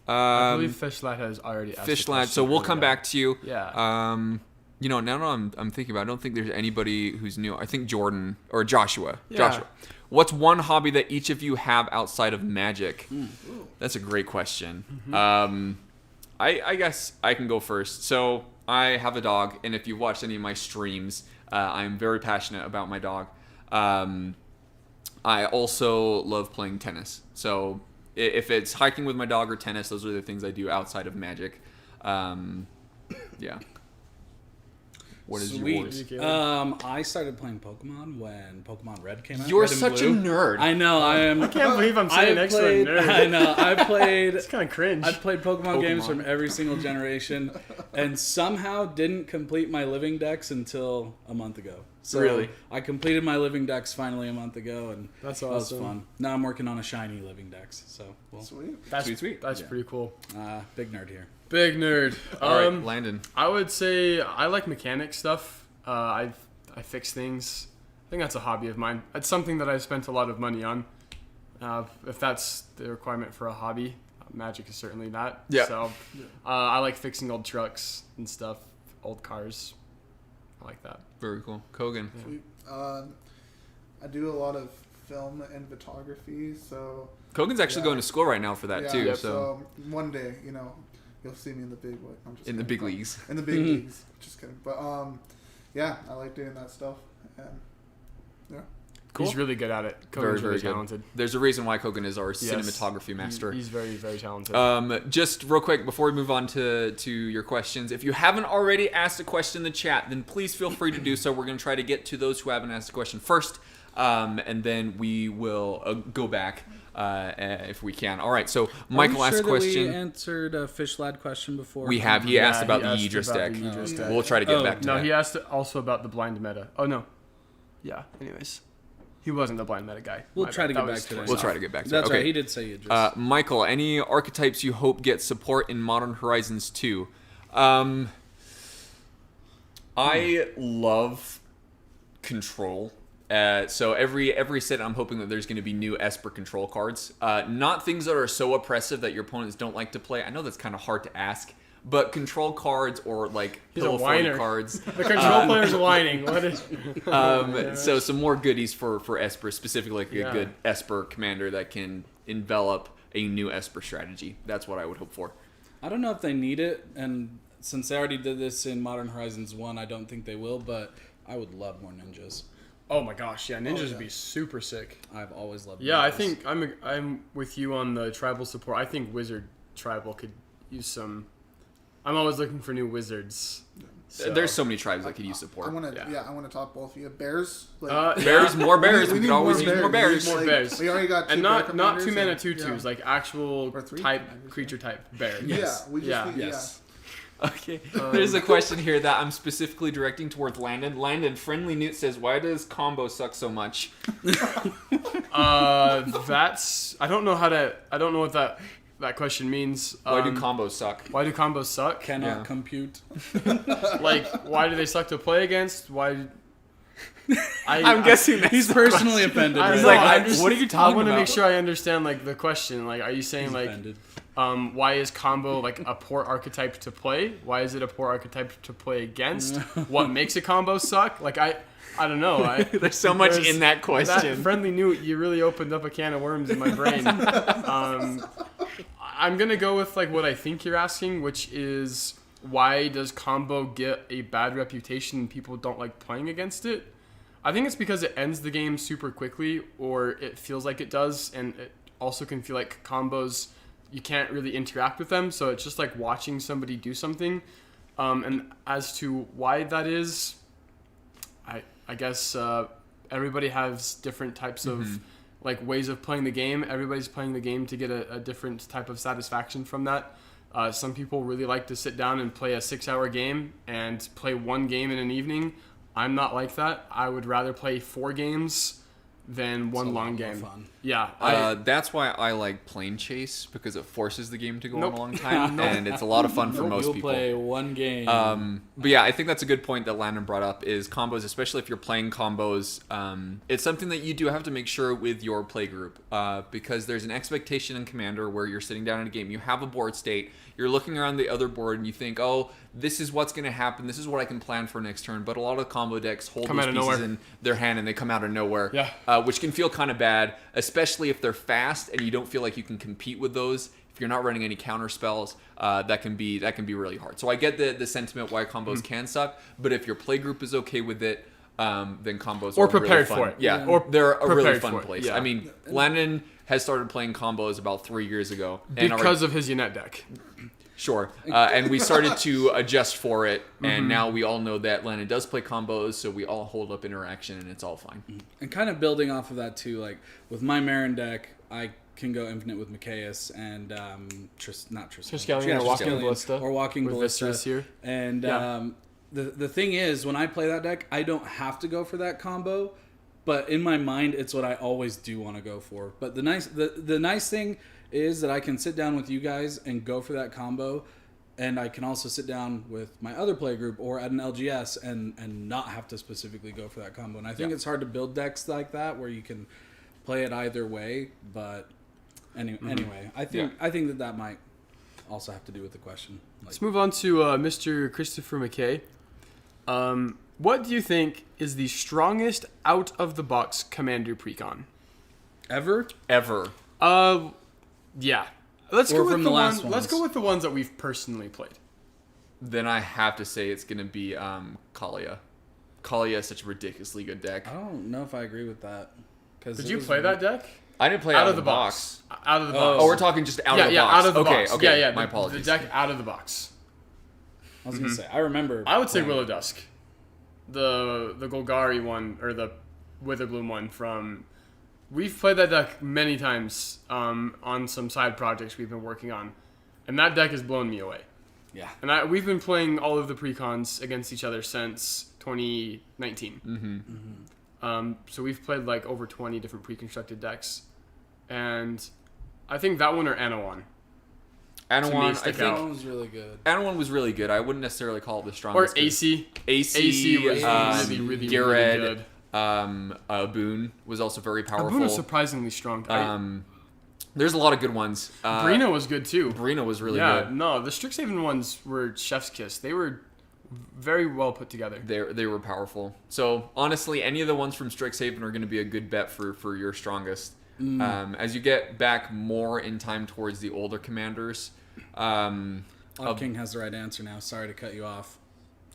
I believe Fishlad has already asked. Fishlad. So we'll come back to you. Yeah. Now that I'm thinking about it, I don't think there's anybody who's new. I think Jordan or Joshua. Yeah. Joshua. What's one hobby that each of you have outside of Magic? That's a great question. I guess I can go first. So I have a dog, and if you've watched any of my streams, I'm very passionate about my dog. I also love playing tennis. So if it's hiking with my dog or tennis, those are the things I do outside of Magic. Yeah. What is yours? I started playing Pokemon when Pokemon Red came out. You're Red and such a Blue. nerd. I know. I am. I can't believe I'm sitting next to a nerd. I know. I played. It's kind of cringe. I've played Pokemon games from every single generation, and somehow didn't complete my living decks until a month ago. So Really? I completed my living decks finally a month ago, and That's that was awesome. fun. Now I'm working on a shiny living decks. So Sweet. That's Sweet. That's pretty cool. big nerd here. Big nerd. All right, Landon. I would say I like mechanic stuff. I fix things. I think that's a hobby of mine. It's something that I've spent a lot of money on. If that's the requirement for a hobby, Magic is certainly that. Yeah. So I like fixing old trucks and stuff, old cars. I like that. Very cool. Kogan. Sweet. I do a lot of film and photography, so Kogan's actually going to school right now for that too. yeah, So one day, you'll see me in the big way. I'm just in the kidding. big leagues. In the big leagues. Just kidding. But yeah, I like doing that stuff, and yeah. Cool. He's really good at it. Very, Kogan's very really good. talented. There's a reason why Kogan is our Yes. cinematography master. He's very, very talented. Just real quick before we move on to your questions, if you haven't already asked a question in the chat, then please feel free to do so. We're going to try to get to those who haven't asked a question first, and then we will go back if we can. All right. So Michael asked a question. We answered a Fish Lad question before. We have. He asked about the asked Yidris about deck. the Yidris deck. We'll try to get back to No, that. he asked also about the blind meta. Oh no. Yeah. Anyways, he wasn't the blind meta guy. We'll My try bad. to That get back was to that. We'll try to get back to That's that. Okay. right. He did say Yidris. Michael, any archetypes you hope get support in Modern Horizons 2? I love control. So every set, I'm hoping that there's going to be new Esper control cards. Not things that are so oppressive that your opponents don't like to play. I know that's kind of hard to ask, but control cards or like He's a pillow whiner. fight cards. The control player's whining. What is? So some more goodies for Esper, specifically like a Yeah. good Esper commander that can envelop a new Esper strategy. That's what I would hope for. I don't know if they need it, and since they already did this in Modern Horizons 1, I don't think they will, but I would love more ninjas. Oh my gosh, yeah, ninjas yeah. would be super sick. I've always loved Yeah, I ninjas. think I'm with you on the tribal support. I think wizard tribal could use some. I'm always looking for new wizards. There's so many tribes that could use I support. want to, Yeah. I want to talk both of you. Bears, Bears, more bears. We need could always more use more bears. More Like, bears. We already got two And bear not commanders 2 mana and- 2/2s, yeah. like actual Or 3 type commanders, creature type bear. Yeah, we just Yeah. need, Yes. Okay. There's a question here that I'm specifically directing towards Landon. Landon, Friendly Newt says, why does combo suck so much? That's I don't know what that question means. Why do combos suck? Why do combos suck? Cannot Yeah. compute. Like, why do they suck to play against? Why? I'm guessing that He's personally offended. I right? don't like, know, I- I'm just- what are you I talking want to about? make sure I understand like the question. Like, are you saying He's like, offended. why is combo like a poor archetype to play? Why is it a poor archetype to play against? What makes a combo suck? Like, I don't know. There's so much in that That question. friendly Newt, you really opened up a can of worms in my brain. I'm gonna go with like what I think you're asking, which is why does combo get a bad reputation and people don't like playing against it? I think it's because it ends the game super quickly, or it feels like it does, and it also can feel like combos you can't really interact with them, so it's just like watching somebody do something. And as to why that is, I guess everybody has different types of like ways of playing the game. Everybody's playing the game to get a different type of satisfaction from that. Some people really like to sit down and play a 6-hour game and play one game in an evening. I'm not like that. I would rather play 4 games than one It's a lot long more game. fun. Yeah, That's why I like Plane Chase, because it forces the game to go on Nope. a long time, and it's a lot of fun for most You'll people. play one game. But yeah, I think that's a good point that Landon brought up, is combos, especially if you're playing combos. It's something that you do have to make sure with your play group, because there's an expectation in Commander where you're sitting down in a game, you have a board state, you're looking around the other board, and you think, oh, this is what's going to happen, this is what I can plan for next turn. But a lot of combo decks hold Come those out of pieces nowhere. in their hand, and they come out of nowhere, Yeah. which can feel kind of bad, especially if they're fast and you don't feel like you can compete with those. If you're not running any counter spells, that can be really hard. So I get the sentiment why combos can suck, but if your play group is okay with it, then combos Or are really prepared fun. for it. Yeah, Or they're a really prepared fun for it, place. yeah. I mean, Landon has started playing combos about 3 years ago, and because of his Yannette deck. Sure. And we started to adjust for it, and now we all know that Landon does play combos, so we all hold up interaction, and it's all fine. And kind of building off of that too, like with my Marin deck, I can go infinite with Mikaeus and Triskelion Yeah, or Walking Triskelion Ballista. or Walking With Ballista. Viscerus here. And Yeah. the thing is, when I play that deck, I don't have to go for that combo, but in my mind, it's what I always do want to go for. But the nice thing is that I can sit down with you guys and go for that combo. And I can also sit down with my other play group or at an LGS and not have to specifically go for that combo. And I think it's hard to build decks like that where you can play it either way. But anyway, I think that might also have to do with the question. Like, Let's move on to Mr. Christopher McKay. What do you think is the strongest out-of-the-box Commander precon? ever? Yeah. Let's Or go with from the the last one. Let's ones. go with the ones that we've personally played. Then I have to say it's going to be Kalia. Kalia is such a ridiculously good deck. I don't know if I agree with that. Did you play that deck? I didn't play out of the box. Out of the box. Oh, we're talking just out yeah, of the yeah, box. out of the okay, box. okay. Yeah, yeah. My The apologies. deck out of the box. I was gonna say I remember. I would say playing- Willow Dusk. The Golgari one, or the Witherbloom one from... We've played that deck many times on some side projects we've been working on. And that deck has blown me away. Yeah. And we've been playing all of the precons against each other since 2019. So we've played like over 20 different pre-constructed decks. And I think that one or Anawan. Anawan, I stick think out. That one was really good. Anawan was really good. I wouldn't necessarily call it the Or strongest. AC. AC was really Garrett, good. Boone was also very powerful. Boone was surprisingly strong. There's a lot of good ones. Brina was good too. Brina was really Yeah, good. no, the Strixhaven ones were chef's kiss. They were very well put together. They were powerful. So honestly, any of the ones from Strixhaven are going to be a good bet for your strongest. As you get back more in time towards the older commanders, King has the right answer now. Sorry to cut you off.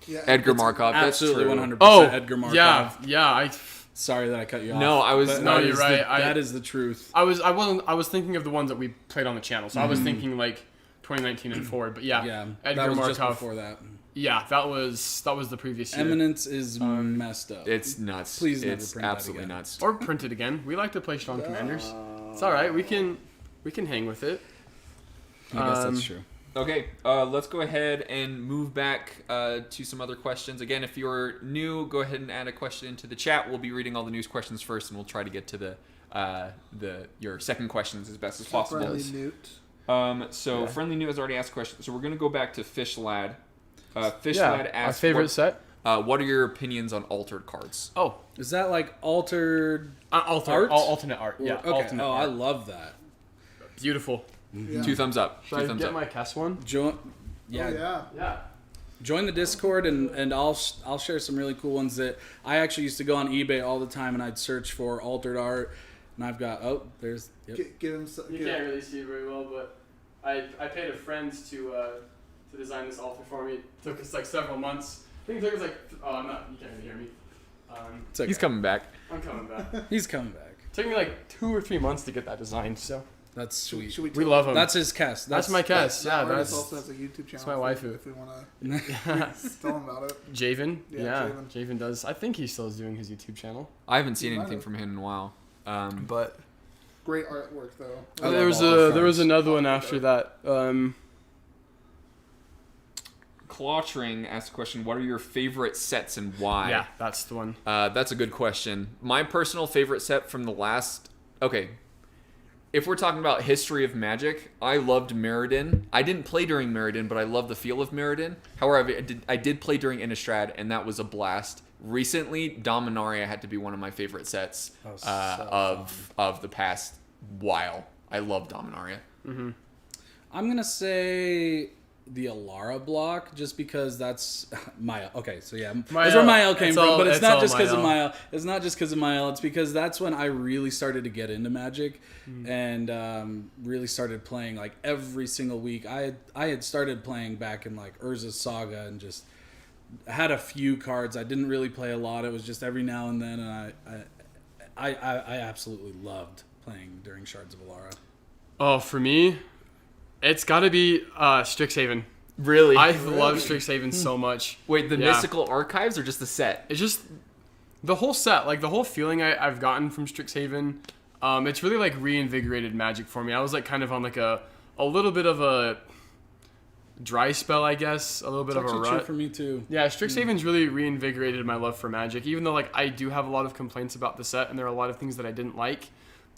Yeah, Edgar it's- Markov. That's Absolutely, true. 100%. Oh, Edgar Markov. yeah. Sorry that I cut you off. No, I was- But no, that you're is right. that is the truth. I was thinking of the ones that we played on the channel. So I was thinking like 2019 and forward. But yeah, Yeah, Edgar that was just Markov. before that. Yeah, that was the previous year. Eminence is messed up. It's nuts. Please never it's print that absolutely again. nuts. Or print it again. We like to play strong commanders. It's all right. We can hang with it. I guess that's true. Okay, let's go ahead and move back to some other questions. Again, if you're new, go ahead and add a question into the chat. We'll be reading all the news questions first, and we'll try to get to your second questions as best as possible. Friendly Newt. Friendly New has already asked a question, so we're going to go back to Fish Lad. Fish Yeah, Lad our asked, favorite set. what are your opinions on altered cards? Oh, Is that like altered alternate art. or- Yeah, okay. alternate Oh, I art. love that. Beautiful. Yeah. 2 thumbs up. Should 2 I thumbs get up. my Kess one? Yeah. Oh, yeah. Yeah. Join the Discord and I'll share some really cool ones that I actually used to go on eBay all the time and I'd search for altered art and I've got there's Give him some. You can't really see it very well, but I paid a friend to design this altar for me. It took us like several months. I think it took us like I'm not. You can't even hear me. it's okay. He's coming back. I'm coming back. He's coming back. It took me like 2 or 3 months to get that designed. So That's sweet. Should we we tell love him. That's his cast. That's my Kess. That Yeah, artist that's also has a YouTube channel. my waifu. If we want to tell him about it. Javen. Yeah, Yeah, Javen. Javen does. I think he still is doing his YouTube channel. I haven't seen You might anything have. from him in a while. But Great artwork though. I there love all the was cards. another one after that. Clawtring asked a question, what are your favorite sets and why? Yeah, that's the one. That's a good question. My personal favorite set from the last... Okay, if we're talking about history of Magic, I loved Mirrodin. I didn't play during Mirrodin, but I love the feel of Mirrodin. However, I did play during Innistrad, and that was a blast. Recently, Dominaria had to be one of my favorite sets of the past while. I love Dominaria. I'm going to say the Alara block, just because that's Mael. Okay, so yeah, that's where Mael came from, but it's not just because of Mael. It's not just because of Mael. It's because that's when I really started to get into Magic, and really started playing like every single week. I had started playing back in like Urza's Saga, and just had a few cards. I didn't really play a lot. It was just every now and then, and I absolutely loved playing during Shards of Alara. Oh, for me, it's got to be Strixhaven. Really? I love Strixhaven so much. Wait, the Mystical Archives or just the set? It's just the whole set, like the whole feeling I've gotten from Strixhaven. It's really like reinvigorated Magic for me. I was like kind of on like a little bit of a dry spell, I guess, a little bit of a rut. True for me too. Yeah, Strixhaven's really reinvigorated my love for Magic, even though like I do have a lot of complaints about the set, and there are a lot of things that I didn't like.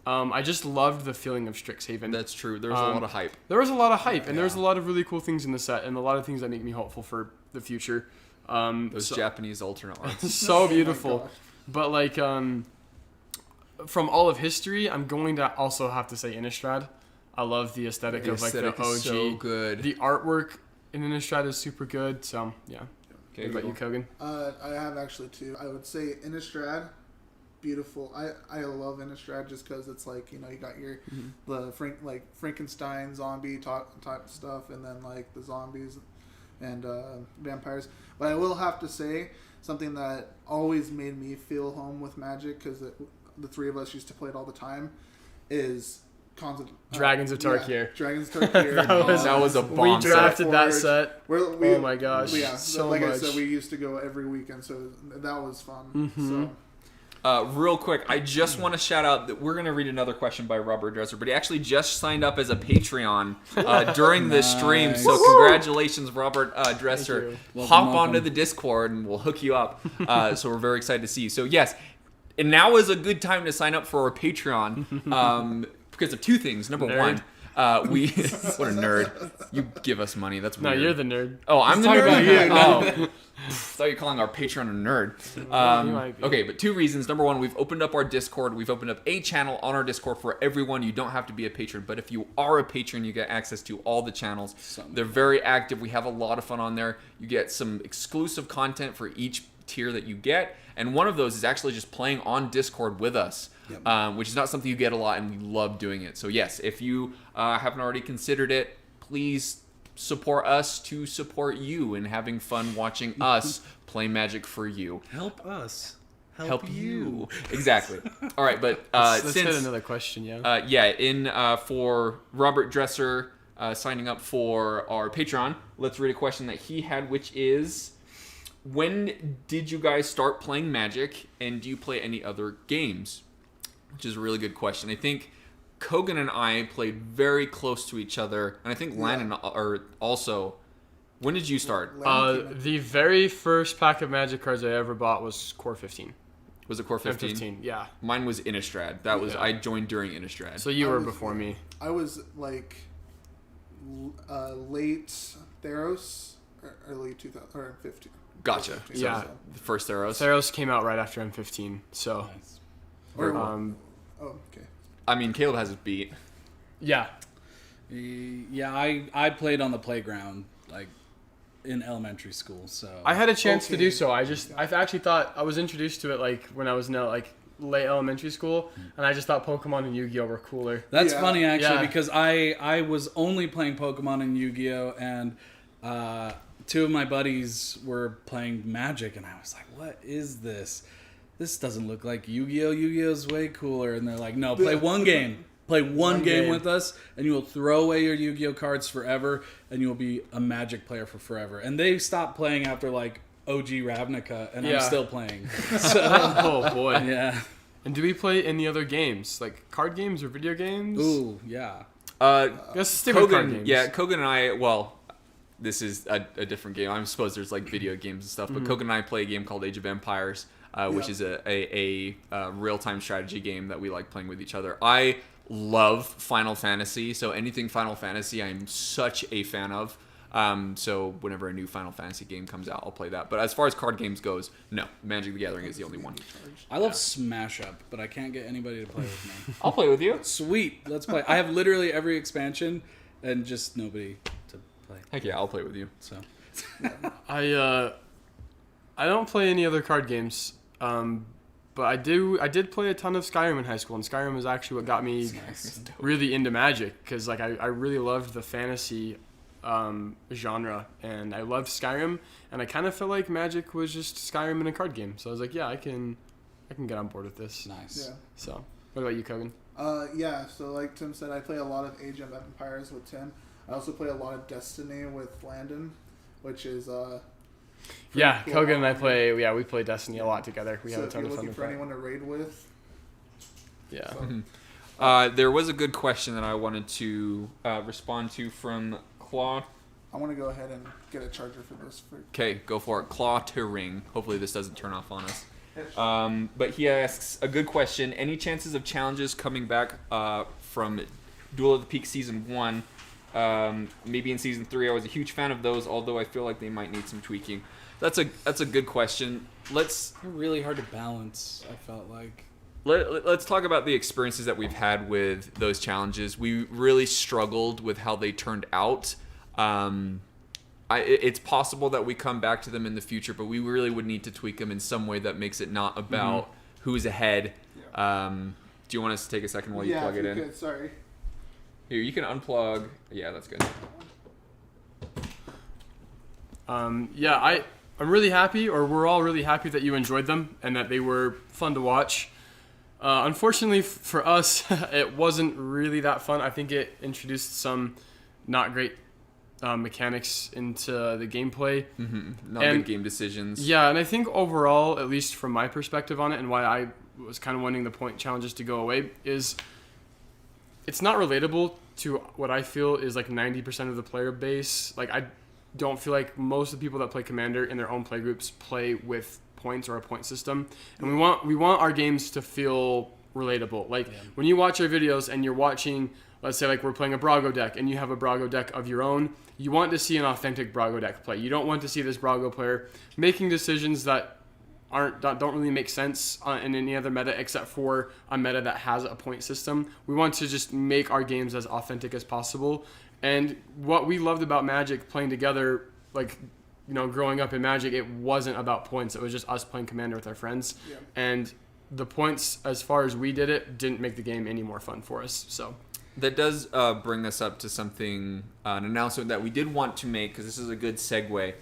I just loved the feeling of Strixhaven. That's true. There was a lot of hype. There was a lot of hype, and there's a lot of really cool things in the set, and a lot of things that make me hopeful for the future. Those Japanese alternate arts. So beautiful. But like from all of history, I'm going to also have to say Innistrad. I love the aesthetic of like the OG. Is so good. The artwork in Innistrad is super good. So yeah. Okay, what about you, Kogan? I have actually two. I would say Innistrad. Beautiful. I love Innistrad just because it's like, you know, you got your the Frankenstein zombie type stuff, and then like the zombies and vampires. But I will have to say something that always made me feel home with Magic, because the three of us used to play it all the time, is Dragons of Tarkir. Yeah, Dragons of Tarkir. that was a bomb. We drafted that set. Oh my gosh. Yeah, so like much. I said, we used to go every weekend, so that was fun. So. Real quick, I just want to shout out that we're going to read another question by Robert Dresser, but he actually just signed up as a Patreon during this stream. So congratulations, Robert Dresser. Hop onto the Discord and we'll hook you up. So we're very excited to see you. So yes, and now is a good time to sign up for our Patreon because of two things. Number one, we what a nerd. You give us money. That's weird. No, you're the nerd. Oh, I'm the nerd. Oh. I thought you were calling our Patreon a nerd. Okay, but two reasons. Number one, we've opened up our Discord. We've opened up a channel on our Discord for everyone. You don't have to be a patron, but if you are a patron, you get access to all the channels. They're very active. We have a lot of fun on there. You get some exclusive content for each tier that you get, and one of those is actually just playing on Discord with us, which is not something you get a lot, and we love doing it. So yes, if you haven't already considered it, please support us to support you and having fun watching us play Magic for you. Help us. Help you. Exactly. All right, but let's hit another question, for Robert Dresser signing up for our Patreon, let's read a question that he had, which is, when did you guys start playing Magic, and do you play any other games? Which is a really good question. I think Kogan and I played very close to each other, and I think Landon are also. When did you start? The very first pack of Magic cards I ever bought was Core 15. Was it Core 15? 15, yeah. Mine was Innistrad. That was I joined during Innistrad. So you were before me. I was like late Theros, early 2000 or 15. Gotcha. Yeah, the first Theros. Theros came out right after M15, so. Nice. Okay. I mean, Caleb has his beat. Yeah. Yeah, I played on the playground, like, in elementary school, so... I had a chance to do so. I actually thought... I was introduced to it, like, when I was in, like, late elementary school, and I just thought Pokemon and Yu-Gi-Oh! Were cooler. That's funny, actually, because I was only playing Pokemon and Yu-Gi-Oh! And two of my buddies were playing Magic, and I was like, what is this? This doesn't look like Yu-Gi-Oh! Yu-Gi-Oh's way cooler. And they're like, no, play one game. Play one game with us, and you will throw away your Yu-Gi-Oh! Cards forever, and you will be a Magic player for forever. And they stopped playing after, like, OG Ravnica, and I'm still playing. So, oh, boy. Yeah. And do we play any other games? Like, card games or video games? Ooh, yeah. Let's stick with card games. Yeah, Kogan and I, this is a different game. I suppose there's like video games and stuff, but Coke and I play a game called Age of Empires, which is a real-time strategy game that we like playing with each other. I love Final Fantasy, so anything Final Fantasy I'm such a fan of. So whenever a new Final Fantasy game comes out, I'll play that. But as far as card games goes, no, Magic the Gathering is the only one. I love Smash Up, but I can't get anybody to play with me. I'll play with you. Sweet, let's play. I have literally every expansion, and just nobody to play. Heck yeah, I'll play with you. So I don't play any other card games, but I did play a ton of Skyrim in high school, and Skyrim is actually what got me really into Magic, because like I really loved the fantasy genre, and I loved Skyrim, and I kind of felt like Magic was just Skyrim in a card game. So I was like, yeah, I can get on board with this. nice. Yeah. So what about you, Kogan? Yeah, so like Tim said, I play a lot of Age of Empires with Tim. I also play a lot of Destiny with Landon, which is Yeah, cool. Kogan and I play. Yeah, we play Destiny a lot together. We have a if ton you're of fun looking with for that. anyone to raid with, Yeah. There was a good question that I wanted to respond to from Claw. I want to go ahead and get a charger for this. Okay, go for it. Claw to ring. Hopefully this doesn't turn off on us. But he asks a good question. Any chances of challenges coming back from Duel of the Peak Season 1? Maybe in Season 3. I was a huge fan of those, although I feel like they might need some tweaking. That's a good question. They're really hard to balance, I felt like. Let's talk about the experiences that we've had with those challenges. We really struggled with how they turned out. It's possible that we come back to them in the future, but we really would need to tweak them in some way that makes it not about who's ahead. Yeah. Do you want us to take a second while you plug it in? Good, sorry. Here, you can unplug. Yeah, that's good. Yeah, I'm really happy, or we're all really happy that you enjoyed them and that they were fun to watch. Unfortunately for us, it wasn't really that fun. I think it introduced some not great mechanics into the gameplay. Not good game decisions. Yeah, and I think overall, at least from my perspective on it, and why I was kind of wanting the point challenges to go away, is it's not relatable to what I feel is like 90% of the player base. Like, I don't feel like most of the people that play Commander in their own play groups play with points or a point system, and we want our games to feel relatable. Like when you watch our videos and you're watching, let's say like we're playing a Brago deck and you have a Brago deck of your own, you want to see an authentic Brago deck play. You don't want to see this Brago player making decisions that don't really make sense in any other meta except for a meta that has a point system. We want to just make our games as authentic as possible. And what we loved about Magic playing together, like, you know, growing up in Magic, it wasn't about points. It was just us playing Commander with our friends. Yeah. And the points, as far as we did it, didn't make the game any more fun for us. So that does bring us up to something, an announcement that we did want to make, because this is a good segue.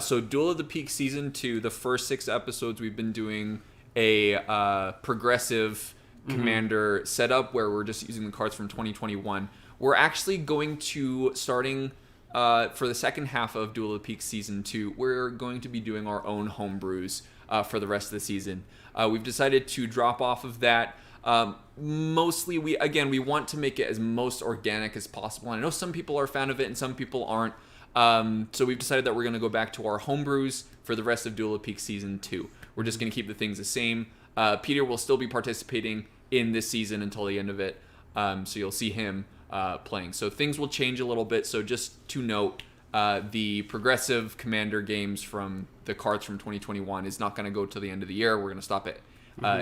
So Duel of the Peak Season 2, the first 6 episodes, we've been doing a progressive Commander setup where we're just using the cards from 2021. We're actually going to, starting for the second half of Duel of the Peak Season 2, we're going to be doing our own homebrews for the rest of the season. We've decided to drop off of that. Mostly, we want to make it as most organic as possible. And I know some people are a fan of it and some people aren't. So we've decided that we're going to go back to our homebrews for the rest of Duel of Peak Season 2. We're just going to keep the things the same. Peter will still be participating in this season until the end of it. So you'll see him playing. So things will change a little bit. So just to note, the progressive Commander games from the cards from 2021 is not going to go to the end of the year. We're going to stop it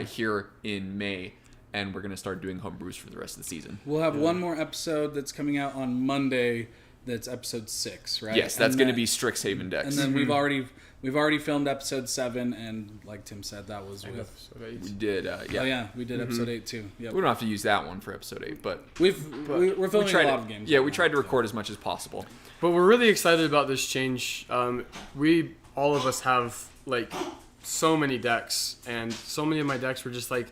here in May. And we're going to start doing homebrews for the rest of the season. We'll have one more episode that's coming out on Monday. That's episode 6, right? Yes, that's going to be Strixhaven decks. And then we've already filmed episode 7, and like Tim said, that was with. We did, yeah. Oh yeah, we did episode 8 too. Yep. We don't have to use that one for episode 8, but we're filming a lot of games. Yeah, we tried to record as much as possible. But we're really excited about this change. All of us have like so many decks, and so many of my decks were just like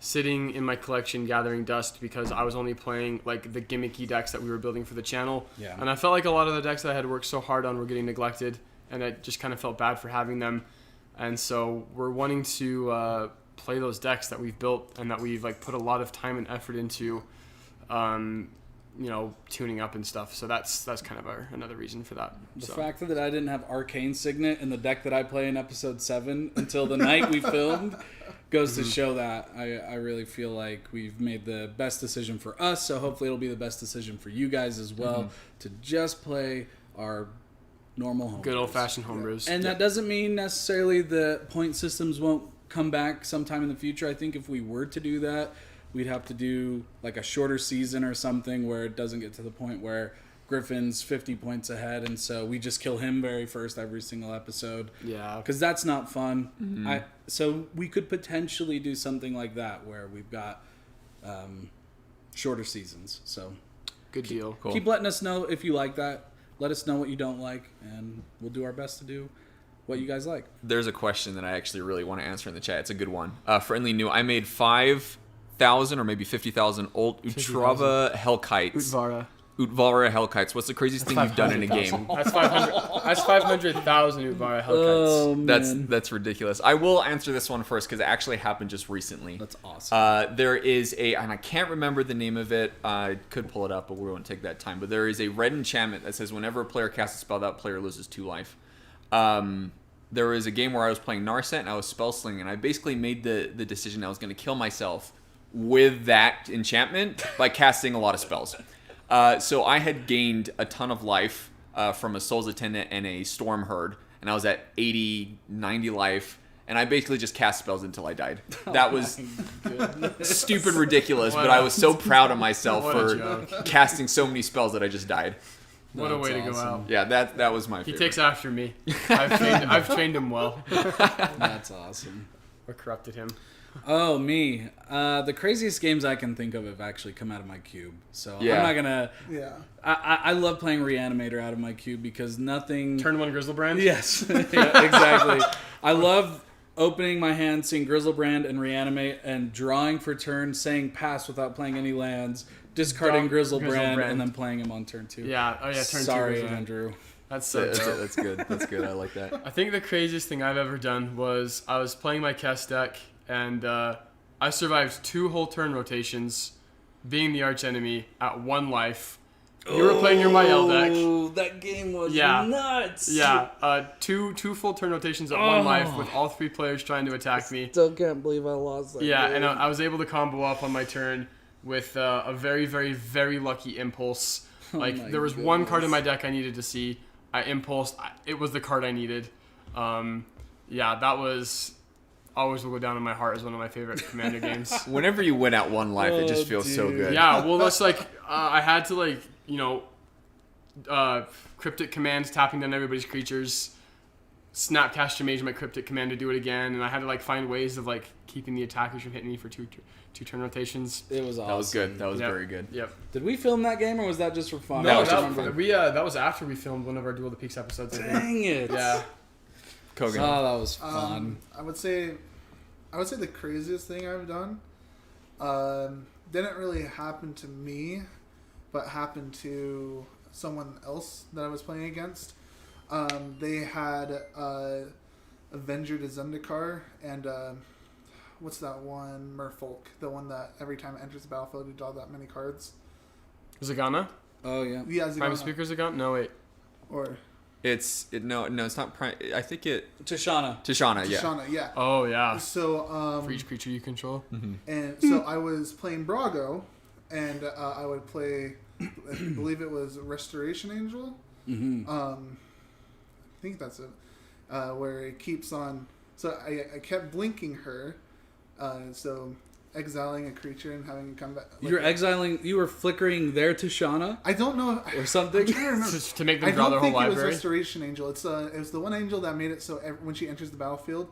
sitting in my collection gathering dust because I was only playing like the gimmicky decks that we were building for the channel. Yeah. And I felt like a lot of the decks that I had worked so hard on were getting neglected, and I just kind of felt bad for having them. And so we're wanting to play those decks that we've built and that we've like put a lot of time and effort into. tuning up and stuff. So that's kind of another reason for that. The So. fact that I didn't have Arcane Signet in the deck that I play in episode 7 until the night we filmed goes to show that I really feel like we've made the best decision for us. So hopefully it'll be the best decision for you guys as well to just play our normal homebrews. Good old-fashioned homebrews. And that doesn't mean necessarily the point systems won't come back sometime in the future. I think if we were to do that, we'd have to do like a shorter season or something where it doesn't get to the point where Griffin's 50 points ahead, and so we just kill him very first every single episode. Yeah. Because that's not fun. So we could potentially do something like that where we've got shorter seasons. So Good deal. Cool. keep letting us know if you like that. Let us know what you don't like, and we'll do our best to do what you guys like. There's a question that I actually really want to answer in the chat. It's a good one. Friendly new. I made 5,000 or maybe 50,000 old Utrava Hellkites. Utvara Hellkites. What's the craziest thing you've done in a game? That's 500. That's 500,000 Utvara Hellkites. That's ridiculous. I will answer this one first because it actually happened just recently. That's awesome. There is and I can't remember the name of it. I could pull it up, but we won't take that time. But there is a red enchantment that says whenever a player casts a spell, that player loses 2 life. There was a game where I was playing Narset and I was spell slinging, and I basically made the decision I was going to kill myself with that enchantment by casting a lot of spells. So I had gained a ton of life from a Soul's Attendant and a Storm Herd, and I was at 80, 90 life, and I basically just cast spells until I died. That was stupid ridiculous, but I was so proud of myself for casting so many spells that I just died. What a way to go out. Yeah, that was my He favorite. takes after me. I've trained him well. That's awesome. Or corrupted him. Oh, me. The craziest games I can think of have actually come out of my cube. So Yeah. I'm not going to... Yeah. I love playing Reanimator out of my cube because nothing... Turn 1 Grizzlebrand? Yes, yeah, exactly. I love opening my hand, seeing Grizzlebrand and Reanimate, and drawing for turn, saying pass without playing any lands, discarding Grizzlebrand, and then playing him on turn 2. Yeah. Oh, yeah, turn 2. Sorry, Grizzlebrand. Andrew. That's so dope. That's good. That's good. I like that. I think the craziest thing I've ever done was I was playing my Kess deck, and I survived 2 whole turn rotations, being the arch enemy at 1 life. You were playing your Mael deck. Oh, that game was nuts. Yeah, two full turn rotations at 1 life with all 3 players trying to attack me. Still can't believe I lost that Yeah, game. and I was able to combo up on my turn with a very, very, very lucky impulse. Like, my there was one card in goodness. my deck I needed to see. I impulsed. It was the card I needed. Yeah, that was... always will go down in my heart as one of my favorite Commander games. Whenever you win at 1 life, it just feels so good. Yeah, well, that's like... I had to, cryptic commands, tapping down everybody's creatures, snapcast your mage in my cryptic command to do it again, and I had to find ways of keeping the attackers from hitting me for two turn rotations. It was awesome. That was good. That was Yep. very good. Yep. Did we film that game, or was that just for fun? No, I was don't just remember. that was after we filmed one of our Duel of the Peaks episodes. I think. Dang it. Yeah. Kogan. Oh, that was fun. I would say the craziest thing I've done didn't really happen to me, but happened to someone else that I was playing against. They had Avenger to Zendikar and what's that one? Merfolk, the one that every time it enters the battlefield you draw that many cards. Zagana? Oh yeah. Yeah, Prime Zagana. Speaker Zagana? No, wait. Or No, it's not prime. I think Tashana. Tishana, yeah. Shauna, yeah. Oh, yeah. So For each creature you control. and so I was playing Brago, and I would play, I believe it was Restoration Angel. Mm-hmm. I think that's it. Where it keeps on. So I kept blinking her, so exiling a creature and having it come back. You were exiling. You were flickering their Tashana I don't know. or something. I'm trying to remember. Just to make them I draw don't their whole think it was library. Restoration Angel. It was the one angel that made it so when she enters the battlefield,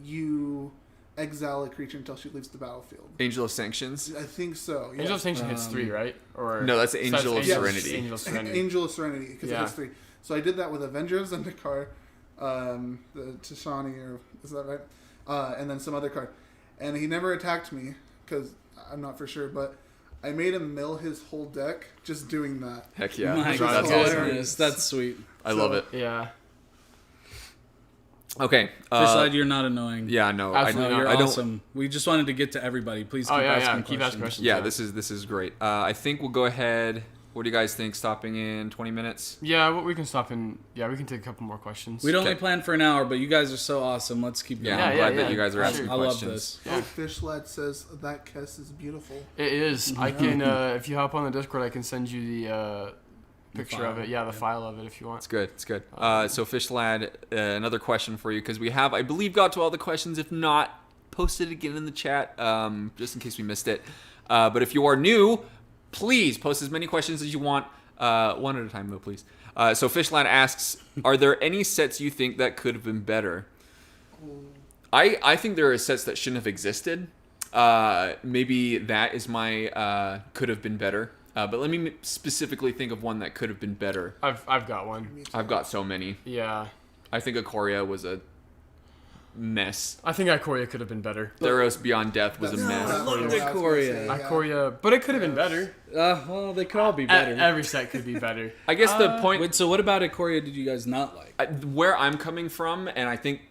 you exile a creature until she leaves the battlefield. Angel of Sanctions. I think so. Yeah. Angel of Sanction hits 3, right? Or No, that's Angel of Yes. Serenity. Angel of Serenity. Angel of Serenity, because Yeah. it has 3. So I did that with Avenger of Zendikar, the Tishani, or is that right? And then some other card. And he never attacked me, because I'm not for sure, but I made him mill his whole deck just doing that. Heck yeah. My That's awesome. goodness, that's sweet. I love it. Yeah. Okay. Fishlight, you're not annoying. Yeah, no, Absolutely No, not. you're I don't. awesome. We just wanted to get to everybody. Please keep Oh, yeah, asking keep asking questions. Yeah, this is great. I think we'll go ahead. What do you guys think? Stopping in 20 minutes? Yeah, well, we can stop in. Yeah, we can take a couple more questions. We'd only Okay. plan for an hour, but you guys are so awesome. Let's keep going. Yeah, I'm glad that you guys are Sure. asking I love questions. this. Oh, Fishlet says that kiss is beautiful. It is. I can, if you hop on the Discord, I can send you the picture of file. it. Yeah, the file of it if you want. It's good. It's good. So Fish Lad, another question for you because we have, I believe, got to all the questions. If not, post it again in the chat just in case we missed it. But if you are new, please post as many questions as you want. One at a time, though, please. So Fish Lad asks, are there any sets you think that could have been better? I think there are sets that shouldn't have existed. Maybe that is my could have been better. But let me specifically think of one that could have been better. I've got one. I've got so many. Yeah. I think Ikoria was a mess. I think Ikoria could have been better. Theros Beyond Death was a That's mess. what I was gonna Ikoria. say, yeah. Ikoria, but it could have been better. Well, they could all be better. Every set could be better. I guess the point Wait, so what about Ikoria did you guys not like? where I'm coming from, and I think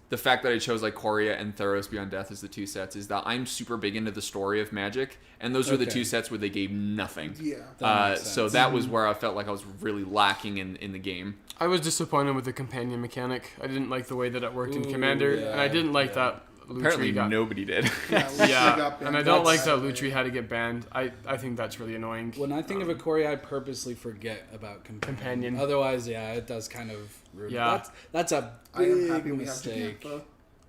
the fact that I chose Ikoria and Theros Beyond Death as the two sets is that I'm super big into the story of Magic, and those are the Okay. two sets where they gave nothing. Yeah. That makes So sense. that was where I felt like I was really lacking in the game. I was disappointed with the companion mechanic. I didn't like the way that it worked in Ooh, Commander, yeah, and I didn't like yeah. that Lutri Apparently got. nobody did. Yeah, and I don't like that That's- Lutri had to get banned. I think that's really annoying. When I think of Ikoria, I purposely forget about Companion. Otherwise, yeah, it does kind of ruin. Yeah. That's a I am big happy we have mistake. Gigantha.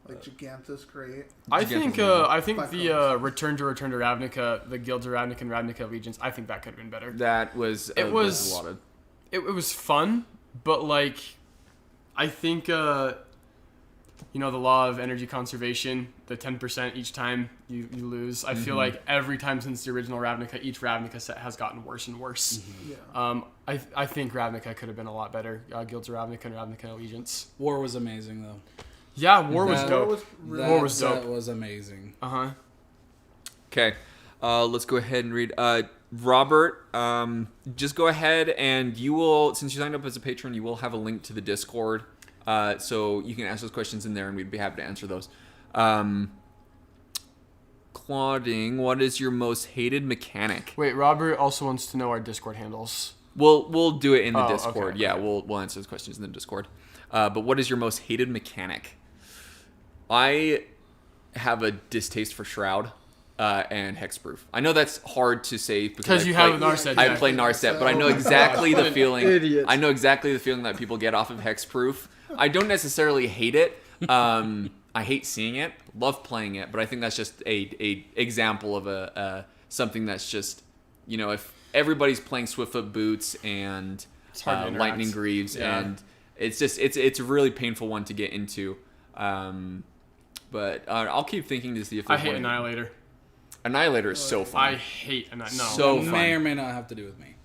Like Gigantha's great. I think the Five Return to Ravnica, the Guilds of Ravnica and Ravnica Allegiance, I think that could have been better. That was It was- a lot of. It was fun, but like, I think the law of energy conservation, the 10% each time you lose. I feel like every time since the original Ravnica, each Ravnica set has gotten worse and worse. Yeah. I think Ravnica could have been a lot better. Guilds of Ravnica and Ravnica Allegiance. War was amazing though. Yeah, War was That- dope. War was That dope. set was amazing. Uh-huh. Okay, let's go ahead and read. Robert, just go ahead and you will, since you signed up as a patron, you will have a link to the Discord. So you can ask those questions in there and we'd be happy to answer those. Clauding, what is your most hated mechanic? Wait, Robert also wants to know our Discord handles. We'll do it in the Oh, Discord. okay, Yeah, okay. we'll answer those questions in the Discord. But what is your most hated mechanic? I have a distaste for Shroud and Hexproof. I know that's hard to say Because I you play- have Narset. I Jack. play Narset, but I know Oh my exactly gosh, the what feeling. an idiot. I know exactly the feeling that people get off of Hexproof. I don't necessarily hate it. I hate seeing it. Love playing it, but I think that's just a example of a something that's just, if everybody's playing Swiftfoot Boots and hard to interact. Lightning Greaves, Yeah. and it's just it's a really painful one to get into. But I'll keep thinking to see if I there's hate one. Annihilator. Annihilator is so fun. I hate Annihilator. No, So It fun. may or may not have to do with me.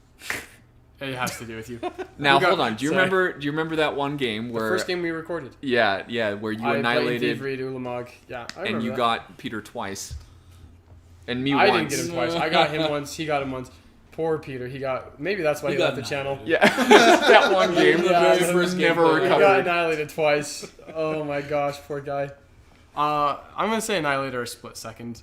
it has to do with you. Now We got- hold on. Do you sorry. remember that one game The where first game we recorded. yeah, where you I played annihilated Thievery to Ulamog. Yeah, I and remember you that. got Peter twice, and me I once. didn't get him twice. I got him once. He got him once. Poor Peter. He got. Maybe that's why He he got left the channel. Yeah, that one game. Yeah, the the first game never played. He got recovered. annihilated twice. Oh my gosh, poor guy. I'm gonna say Annihilator or Split Second.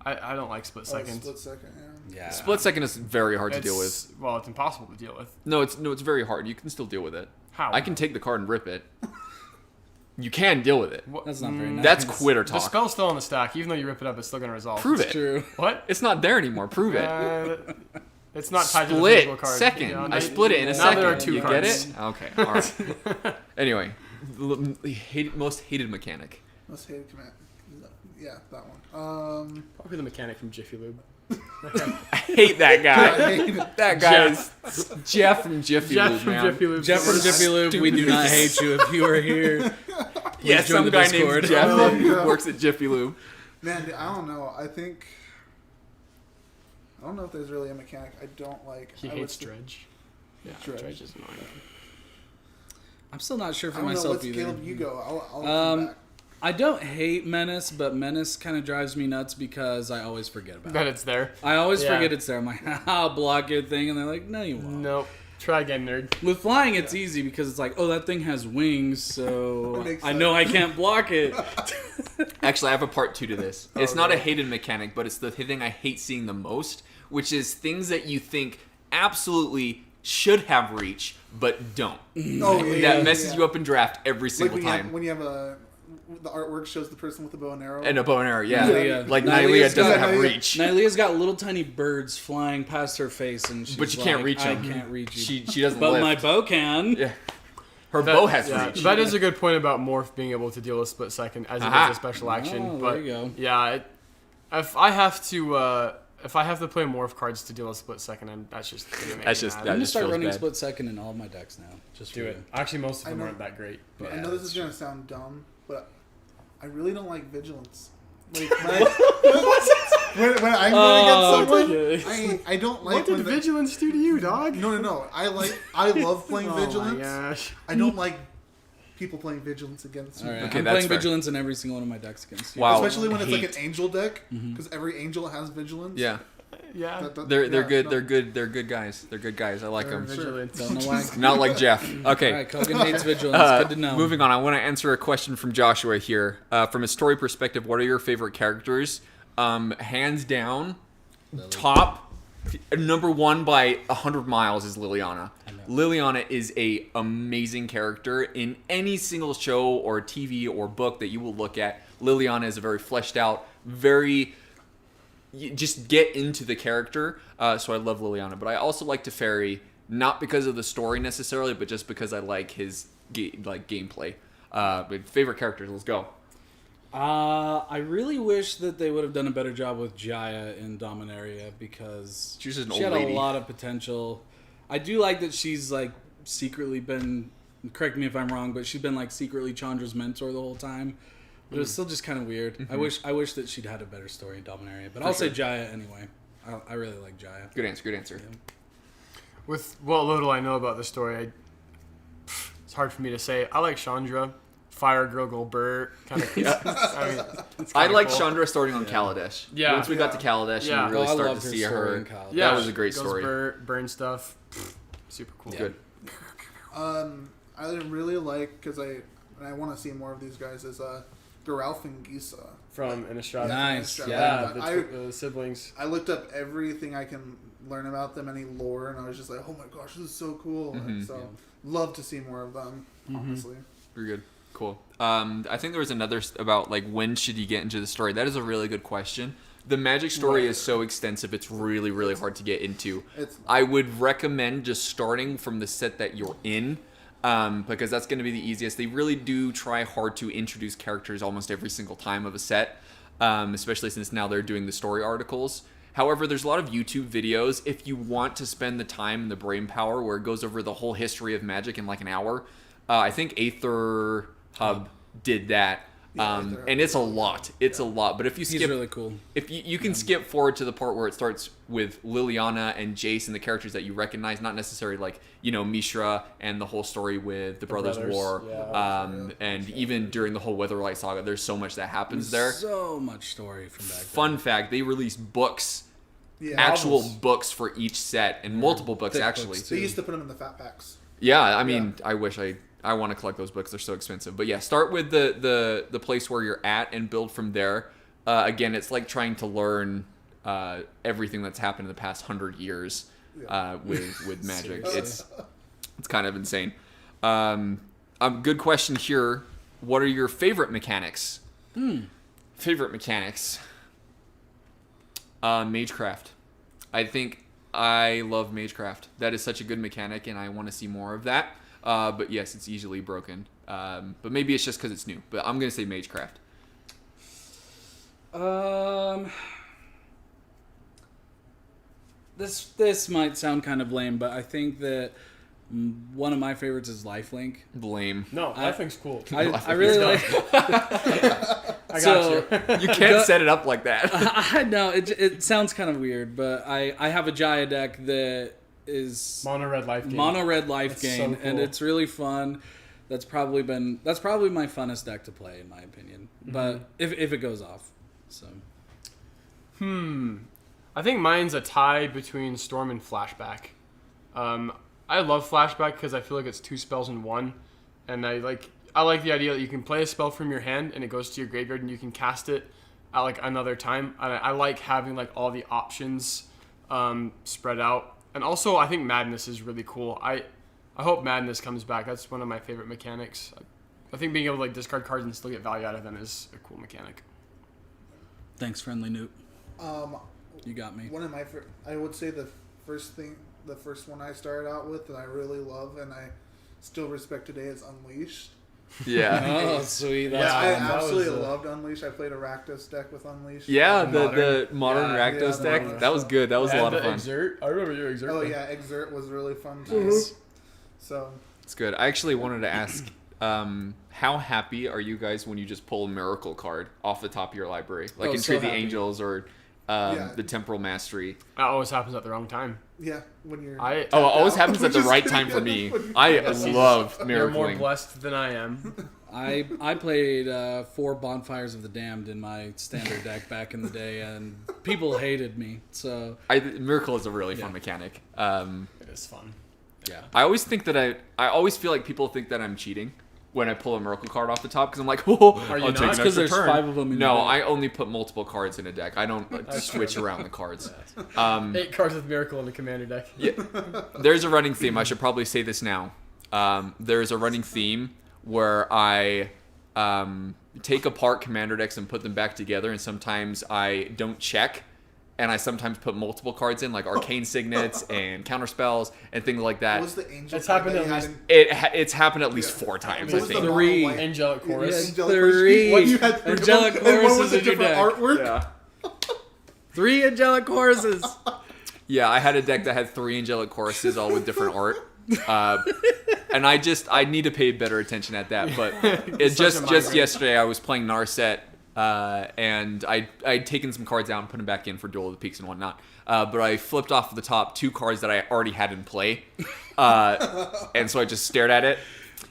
I don't like Split Second. Split second. Yeah. Yeah. Split second is very hard to deal with. Well, it's impossible to deal with. No, it's very hard. You can still deal with it. How? I can take the card and rip it. You can deal with it. What? That's not very nice. That's quitter The talk. spell's still on the stack. Even though you rip it up, it's still gonna resolve. Prove It's it. true. What? It's not there anymore. Prove it. It's not tied to the physical Split card. second. You know, I split it in a now second. there are two you cards. get it? Okay. All right. Anyway, most hated mechanic. Most hated command. Yeah, that one. Probably the mechanic from Jiffy Lube. I hate that guy. I hate it. That guy is Jeff from Jiffy Jeff Lube, from man. Jiffy Lube. Jeff from Jiffy Lube, we do not hate you if you were here. Yeah, Please join some the guy Discord. named Jeff Oh, who yeah. works at Jiffy Lube. Man, dude, I don't know. I don't know if there's really a mechanic I don't like. He I hates would- Dredge. Yeah, Dredge. Dredge is annoying. I'm still not sure I for don't know. myself Let's either. Caleb, you go. I'll Um, come back. I don't hate Menace, but Menace kind of drives me nuts because I always forget about That it. it's there. I always Yeah. forget it's there. I'm like, I'll block your thing, and they're like, no, you won't. Nope. Try again, nerd. With flying, it's easy because it's like, oh, that thing has wings, so That makes I know I sense. can't block it. Actually, I have a part 2 to this. It's not a hated mechanic, but it's the thing I hate seeing the most, which is things that you think absolutely should have reach, but don't. Oh, yeah, That yeah, messes yeah. you up in draft every single Like when time. when you have the artwork shows the person with the bow and arrow. And a bow and arrow, yeah. Nylea. Like Nylea's Nylea doesn't got- have Nylea- reach. Nylea's got little tiny birds flying past her face, and she's But you can't like, reach I them. can't reach you. She doesn't But lift. my bow can. Yeah. Her bow has reach. That is a good point about Morph being able to deal a split second as it Aha. is a special action. Oh, but there you go. yeah, if I have to play Morph cards to deal a split second, that's just gonna make That's me just- mad. I'm gonna just start feels running bad. split second in all of my decks now. Just Do for it. you. Actually, most of them I know. aren't that great. But I Yeah, know this that's is gonna sound dumb, but I really don't like vigilance. Like when I'm Oh, going okay. against someone, I don't like what did when the- Vigilance do to you, dog? No. I love playing Oh my vigilance. gosh. I don't like people playing vigilance against me. All right, Okay, I'm that's playing fair. vigilance in every single one of my decks against you. Wow. Especially when it's like Hate. an angel deck, because every angel has vigilance. Yeah. Yeah. They're yeah, good. no. They're good guys. They're good guys. I like them. Vigilance. Don't know why. Not like Jeff. Okay. All right, Kogan hates vigilance. Good to know. Moving on, I want to answer a question from Joshua here. From a story perspective, what are your favorite characters? Hands down, top number 1 by 100 miles is Liliana. Liliana is a amazing character in any single show or TV or book that you will look at. Liliana is a very fleshed out, very you just get into the character. So I love Liliana, but I also like Teferi, not because of the story necessarily, but just because I like his gameplay. But favorite characters, let's go. I really wish that they would have done a better job with Jaya in Dominaria because She's just an she old had lady. a lot of potential. I do like that she's like secretly been. Correct me if I'm wrong, but she's been like secretly Chandra's mentor the whole time. But it was still just kind of weird. Mm-hmm. I wish that she'd had a better story in Dominaria. But I'll say Jaya anyway. I really like Jaya. Good answer. With what little I know about the story, it's hard for me to say. I like Chandra, Fire Girl Gulbert, kind of. I mean, it's I kinda like cool. Chandra starting on Kaladesh. Yeah. Once we got to Kaladesh, Yeah. and we really I started loved to her see story her. in college. Yeah, That was a great goes story. Burn stuff. Super cool. Good. I really like because I want to see more of these guys is Geralf and Gisa. From Innistrad. Nice, Yeah, I- the siblings. I looked up everything I can learn about them, any lore, and I was just like, oh my gosh, this is so cool. And so love to see more of them, honestly. Very good. Cool. I think there was another about like when should you get into the story. That is a really good question. The Magic story is so extensive; it's really, really hard to get into. I would recommend just starting from the set that you're in, because that's going to be the easiest. They really do try hard to introduce characters almost every single time of a set, especially since now they're doing the story articles. However, there's a lot of YouTube videos if you want to spend the time and the brain power where it goes over the whole history of Magic in like an hour. I think Aether Hub did that. Aether And it's a lot. It's a lot. But if you He's skip, really cool. if you can skip forward to the part where it starts with Liliana and Jace and the characters that you recognize, not necessarily like Mishra and the whole story with the Brothers brothers, War, yeah. and even during the whole Weatherlight saga, there's so much that happens there. So much story from back then. Fun fact: they released books, Yeah, actual novels. books for each set, and multiple books Thick actually. books, They used to put them in the fat packs. Yeah, I mean, I wish I want to collect those books. They're so expensive. But yeah, start with the place where you're at and build from there. Again, it's like trying to learn everything that's happened in the past 100 years with Magic. It's kind of insane. Good question here. What are your favorite mechanics? Favorite mechanics? Magecraft. I think I love Magecraft. That is such a good mechanic, and I want to see more of that. But yes, it's easily broken. But maybe it's just because it's new. But I'm going to say Magecraft. This might sound kind of lame, but I think that one of my favorites is Lifelink. Blame. No, I think's cool. I really like. I got So- you. You can't set it up like that. I know it sounds kind of weird, but I have a Jaya deck that is Mono red life game. mono red life That's gain, so and cool. it's really fun. That's probably my funnest deck to play in my opinion. But if it goes off, so I think mine's a tie between Storm and Flashback. I love flashback because I feel like it's 2 spells in one, and I like the idea that you can play a spell from your hand and it goes to your graveyard and you can cast it at like another time. I like having like all the options spread out, and also I think Madness is really cool. I hope Madness comes back. That's one of my favorite mechanics. I think being able to like discard cards and still get value out of them is a cool mechanic. Thanks, Friendly Newt. You got me. One of my, I would say the first one I started out with that I really love and I still respect today is Unleashed. Yeah. Oh, sweet. That's I fun. absolutely loved Unleashed. I played a Rakdos deck with Unleashed. Yeah, the modern Rakdos the deck. modern. That was good. That was a lot of fun. Exert. I remember your Exert. Oh yeah, Exert was really fun too. Nice. So It's good. I actually wanted to ask, how happy are you guys when you just pull a miracle card off the top of your library? Like Oh, in so Trade the happy. Angels or Yeah. the Temporal Mastery. That always happens at the wrong time. yeah, when you're Oh, it always happens at the Which is right pretty time for good. me. I love You're more miracling. blessed than I am. I played 4 Bonfires of the Damned in my standard deck back in the day, and people hated me. So Miracle is a really fun mechanic. It is fun. yeah, I always think that I always feel like people think that I'm cheating when I pull a miracle card off the top because I'm like, oh, Are you I'll not? take an because extra there's turn. 5 of them. In No, your deck. I only put multiple cards in a deck. I don't switch around the cards. 8 cards with Miracle in the commander deck. Yeah, there's a running theme. I should probably say this now. There's a running theme where I take apart commander decks and put them back together, and sometimes I don't check, and I sometimes put multiple cards in, like arcane signets and counter spells and things like that. What was the angel? It's card happened that at you had least- in- It's happened at least 4 times, I What was the think. mono 3. white- Angelic Chorus. Yeah. Angelic 3. Chorus. One you had 3 of them, Angelic and one Choruses was a in your different deck. artwork. Yeah. 3 Angelic Choruses. Yeah, I had a deck that had 3 angelic choruses, all with different art. And I need to pay better attention at that. But it just yesterday I was playing Narset, and I'd taken some cards out and put them back in for Duel of the Peaks and whatnot. But I flipped off the top 2 cards that I already had in play, and so I just stared at it.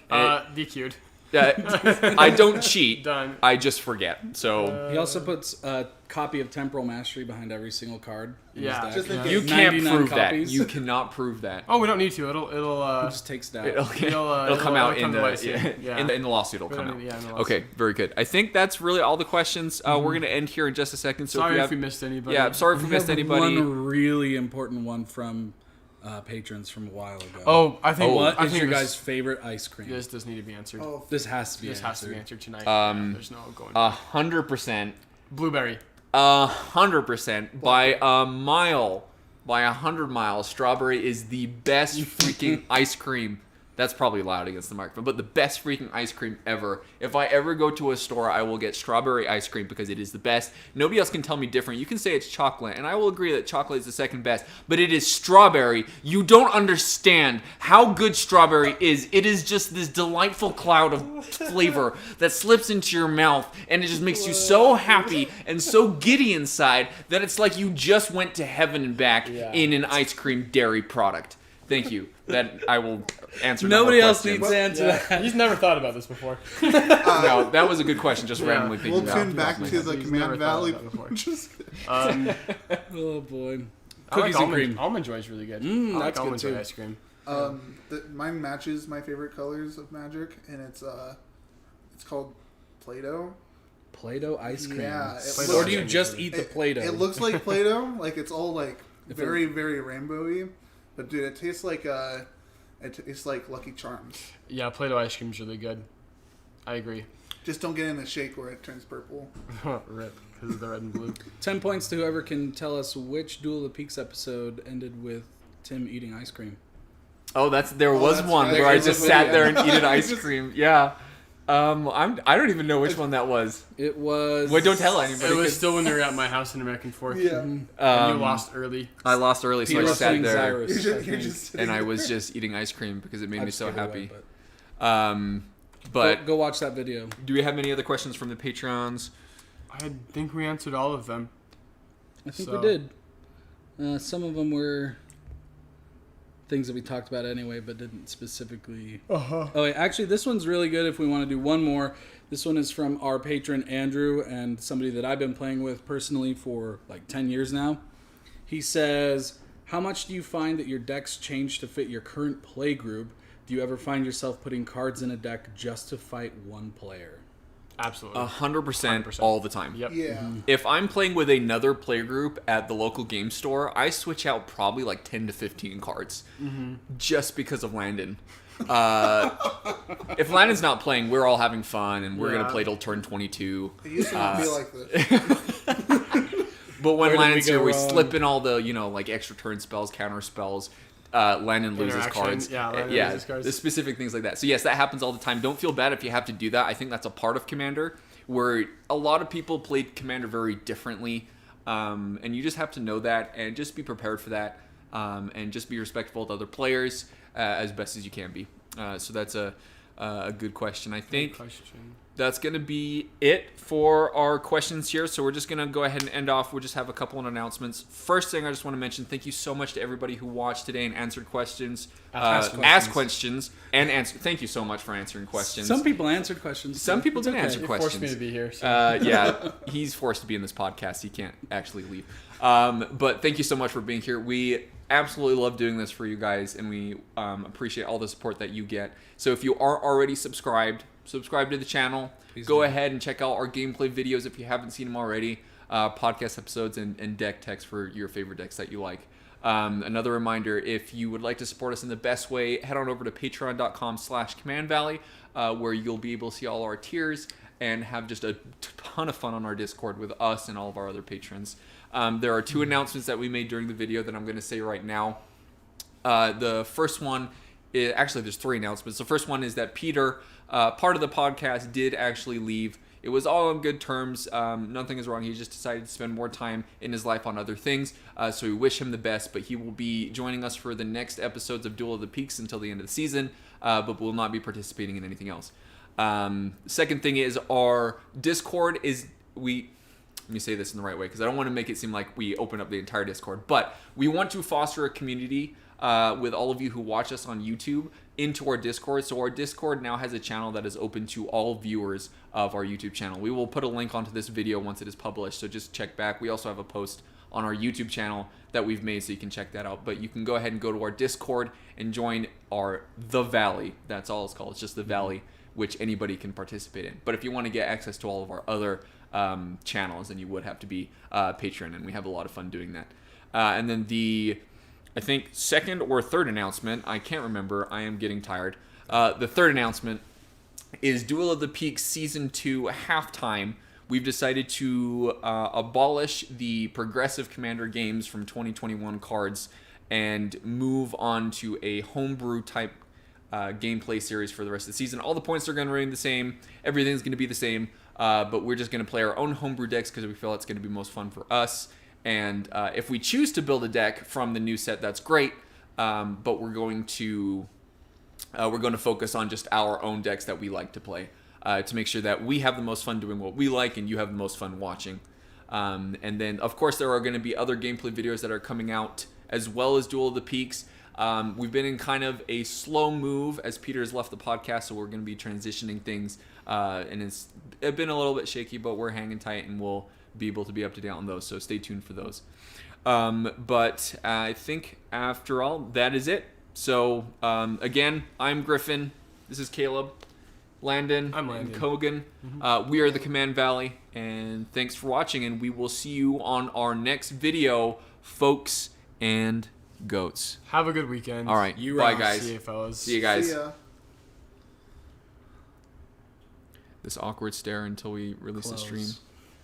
And DQ'd. I don't cheat. Done. I just forget. So He also puts a copy of Temporal Mastery behind every single card. In Yeah. his Just deck. in case. you can't 99 prove copies. that. You cannot prove that. Oh, we don't need to. It'll He just takes it out. It'll It'll come out come in to the light soon. Yeah. in the lawsuit. It'll We come don't out. need- yeah, in the Okay, lawsuit. very good. I think that's really all the questions. We're gonna end here in just a second. So Sorry if, if you have, we missed anybody. yeah, sorry if we We missed have anybody. One really important one from patrons from a while ago. Oh, I think What I is think your this- guys' favorite ice cream? This does need to be answered. Oh, This has to be This has to be answered. answered tonight. There's no going. 100%, Blueberry. 100% by a mile, by 100 miles. Strawberry is the best freaking ice cream. That's probably loud against the microphone, but the best freaking ice cream ever. If I ever go to a store, I will get strawberry ice cream because it is the best. Nobody else can tell me different. You can say it's chocolate, and I will agree that chocolate is the second best, but it is strawberry. You don't understand how good strawberry is. It is just this delightful cloud of flavor that slips into your mouth, and it just makes you so happy and so giddy inside that it's like you just went to heaven and back in an ice cream dairy product. Thank you. That I will answer. Nobody no more else needs questions. to answer that. He's never thought about this before. No, that was a good question. Just randomly thinking we'll about. tune back to the He's Command never thought Valley. of that before. Just Oh boy. I like Cookies and cream. Almond Joy is really good. I like that's good Almond Joy too. ice cream. mine matches my favorite colors of Magic, and it's called Play-Doh. Play-Doh ice cream. Yeah, it Play-Doh Or ice do you cream just is eat the It Play-Doh? looks like Play-Doh, like it's all like If very rainbowy, but dude, it tastes like Lucky Charms. Yeah, Play-Doh ice cream is really good. I agree. Just don't get in the shake where it turns purple. Rip, because of the red and blue. 10 points to whoever can tell us which Duel of the Peaks episode ended with Tim eating ice cream. Oh, there was that's one right. where I There's a just sat video. there and ate ice cream. Yeah. I don't even know which one that was. It was... Wait, don't tell anybody. It was 'cause, still when they were at my house in American Fork. Yeah. And um, you lost early. I lost early, so I Peter just sat Swing there Cyrus, You're I just, you're think. just sitting and I was there. just eating ice cream because it made I me just so gave it happy. away, but But go watch that video. do we have any other questions from the Patreons? I think we answered all of them. I think So- we did. Some of them were things that we talked about anyway, but didn't specifically. Oh, wait, actually, this one's really good. If we want to do one more, this one is from our patron Andrew, and somebody that I've been playing with personally for like 10 years now. He says, How much do you find that your decks change to fit your current play group? Do you ever find yourself putting cards in a deck just to fight one player? Absolutely. 100% all the time. Yep. Yeah. If I'm playing with another player group at the local game store, I switch out probably like 10 to 15 cards just because of Landon. If Landon's not playing, we're all having fun and we're going to play till turn 22. It used to not be like this. But when Where did Landon's we go here, we wrong? slip in all the, like extra turn spells, counter spells. Landon loses Interaction. cards. Yeah, Landon loses cards. The specific things like that. So yes, that happens all the time. Don't feel bad if you have to do that. I think that's a part of Commander where a lot of people played Commander very differently. And you just have to know that and just be prepared for that. And just be respectful to other players as best as you can be. So that's a good question. I think that's going to be it for our questions here. So we're just going to go ahead and end off. We'll just have a couple of announcements. First thing I just want to mention, thank you so much to everybody who watched today and answered questions. Asked questions and answered. Thank you so much for answering questions. Some people answered questions. Some people didn't answer You questions. forced me to be here. So. Yeah, he's forced to be in this podcast. He can't actually leave. But thank you so much for being here. We absolutely love doing this for you guys, and we appreciate all the support that you get. So if you are already subscribe to the channel. Please Go do. ahead and check out our gameplay videos if you haven't seen them already. Podcast episodes and deck techs for your favorite decks that you like. Another reminder, if you would like to support us in the best way, head on over to patreon.com/commandvalley, where you'll be able to see all our tiers and have just a ton of fun on our Discord with us and all of our other patrons. There are two announcements that we made during the video that I'm going to say right now. The first one is, actually there's three announcements. The first one is that Peter, part of the podcast, did actually leave. It was all on good terms. Nothing is wrong. He just decided to spend more time in his life on other things. So we wish him the best, but he will be joining us for the next episodes of Duel of the Peaks until the end of the season, but will not be participating in anything else. Second thing is our Discord is, let me say this in the right way because I don't want to make it seem like we open up the entire Discord, but we want to foster a community with all of you who watch us on YouTube into our Discord. So our Discord now has a channel that is open to all viewers of our YouTube channel. We will put a link onto this video once it is published, so just check back. We also have a post on our YouTube channel that we've made, so you can check that out. But you can go ahead and go to our Discord and join our The Valley. That's all it's called. It's just The Valley, which anybody can participate in. But if you want to get access to all of our other channels, then you would have to be a patron, and we have a lot of fun doing that. And then I think second or third announcement, I can't remember, I am getting tired. The third announcement is Duel of the Peaks Season 2 Halftime. We've decided to abolish the progressive Commander games from 2021 cards and move on to a homebrew type gameplay series for the rest of the season. All the points are going to remain the same. Everything's going to be the same, but we're just going to play our own homebrew decks because we feel it's going to be most fun for us. And if we choose to build a deck from the new set, that's great. But we're going to focus on just our own decks that we like to play to make sure that we have the most fun doing what we like and you have the most fun watching. And then, of course, there are going to be other gameplay videos that are coming out as well as Duel of the Peaks. We've been in kind of a slow move as Peter's left the podcast, so we're going to be transitioning things. And it's been a little bit shaky, but we're hanging tight and we'll be able to be up to date on those, so stay tuned for those. But I think after all, that is it. So again, I'm Griffin. This is Caleb, Landon, I'm Landon. and Kogan. We are the Command Valley, and thanks for watching, and we will see you on our next video, folks and goats. Have a good weekend. All right, You bye rock. guys. See you, fellas. See you guys. See ya. This awkward stare until we release the stream.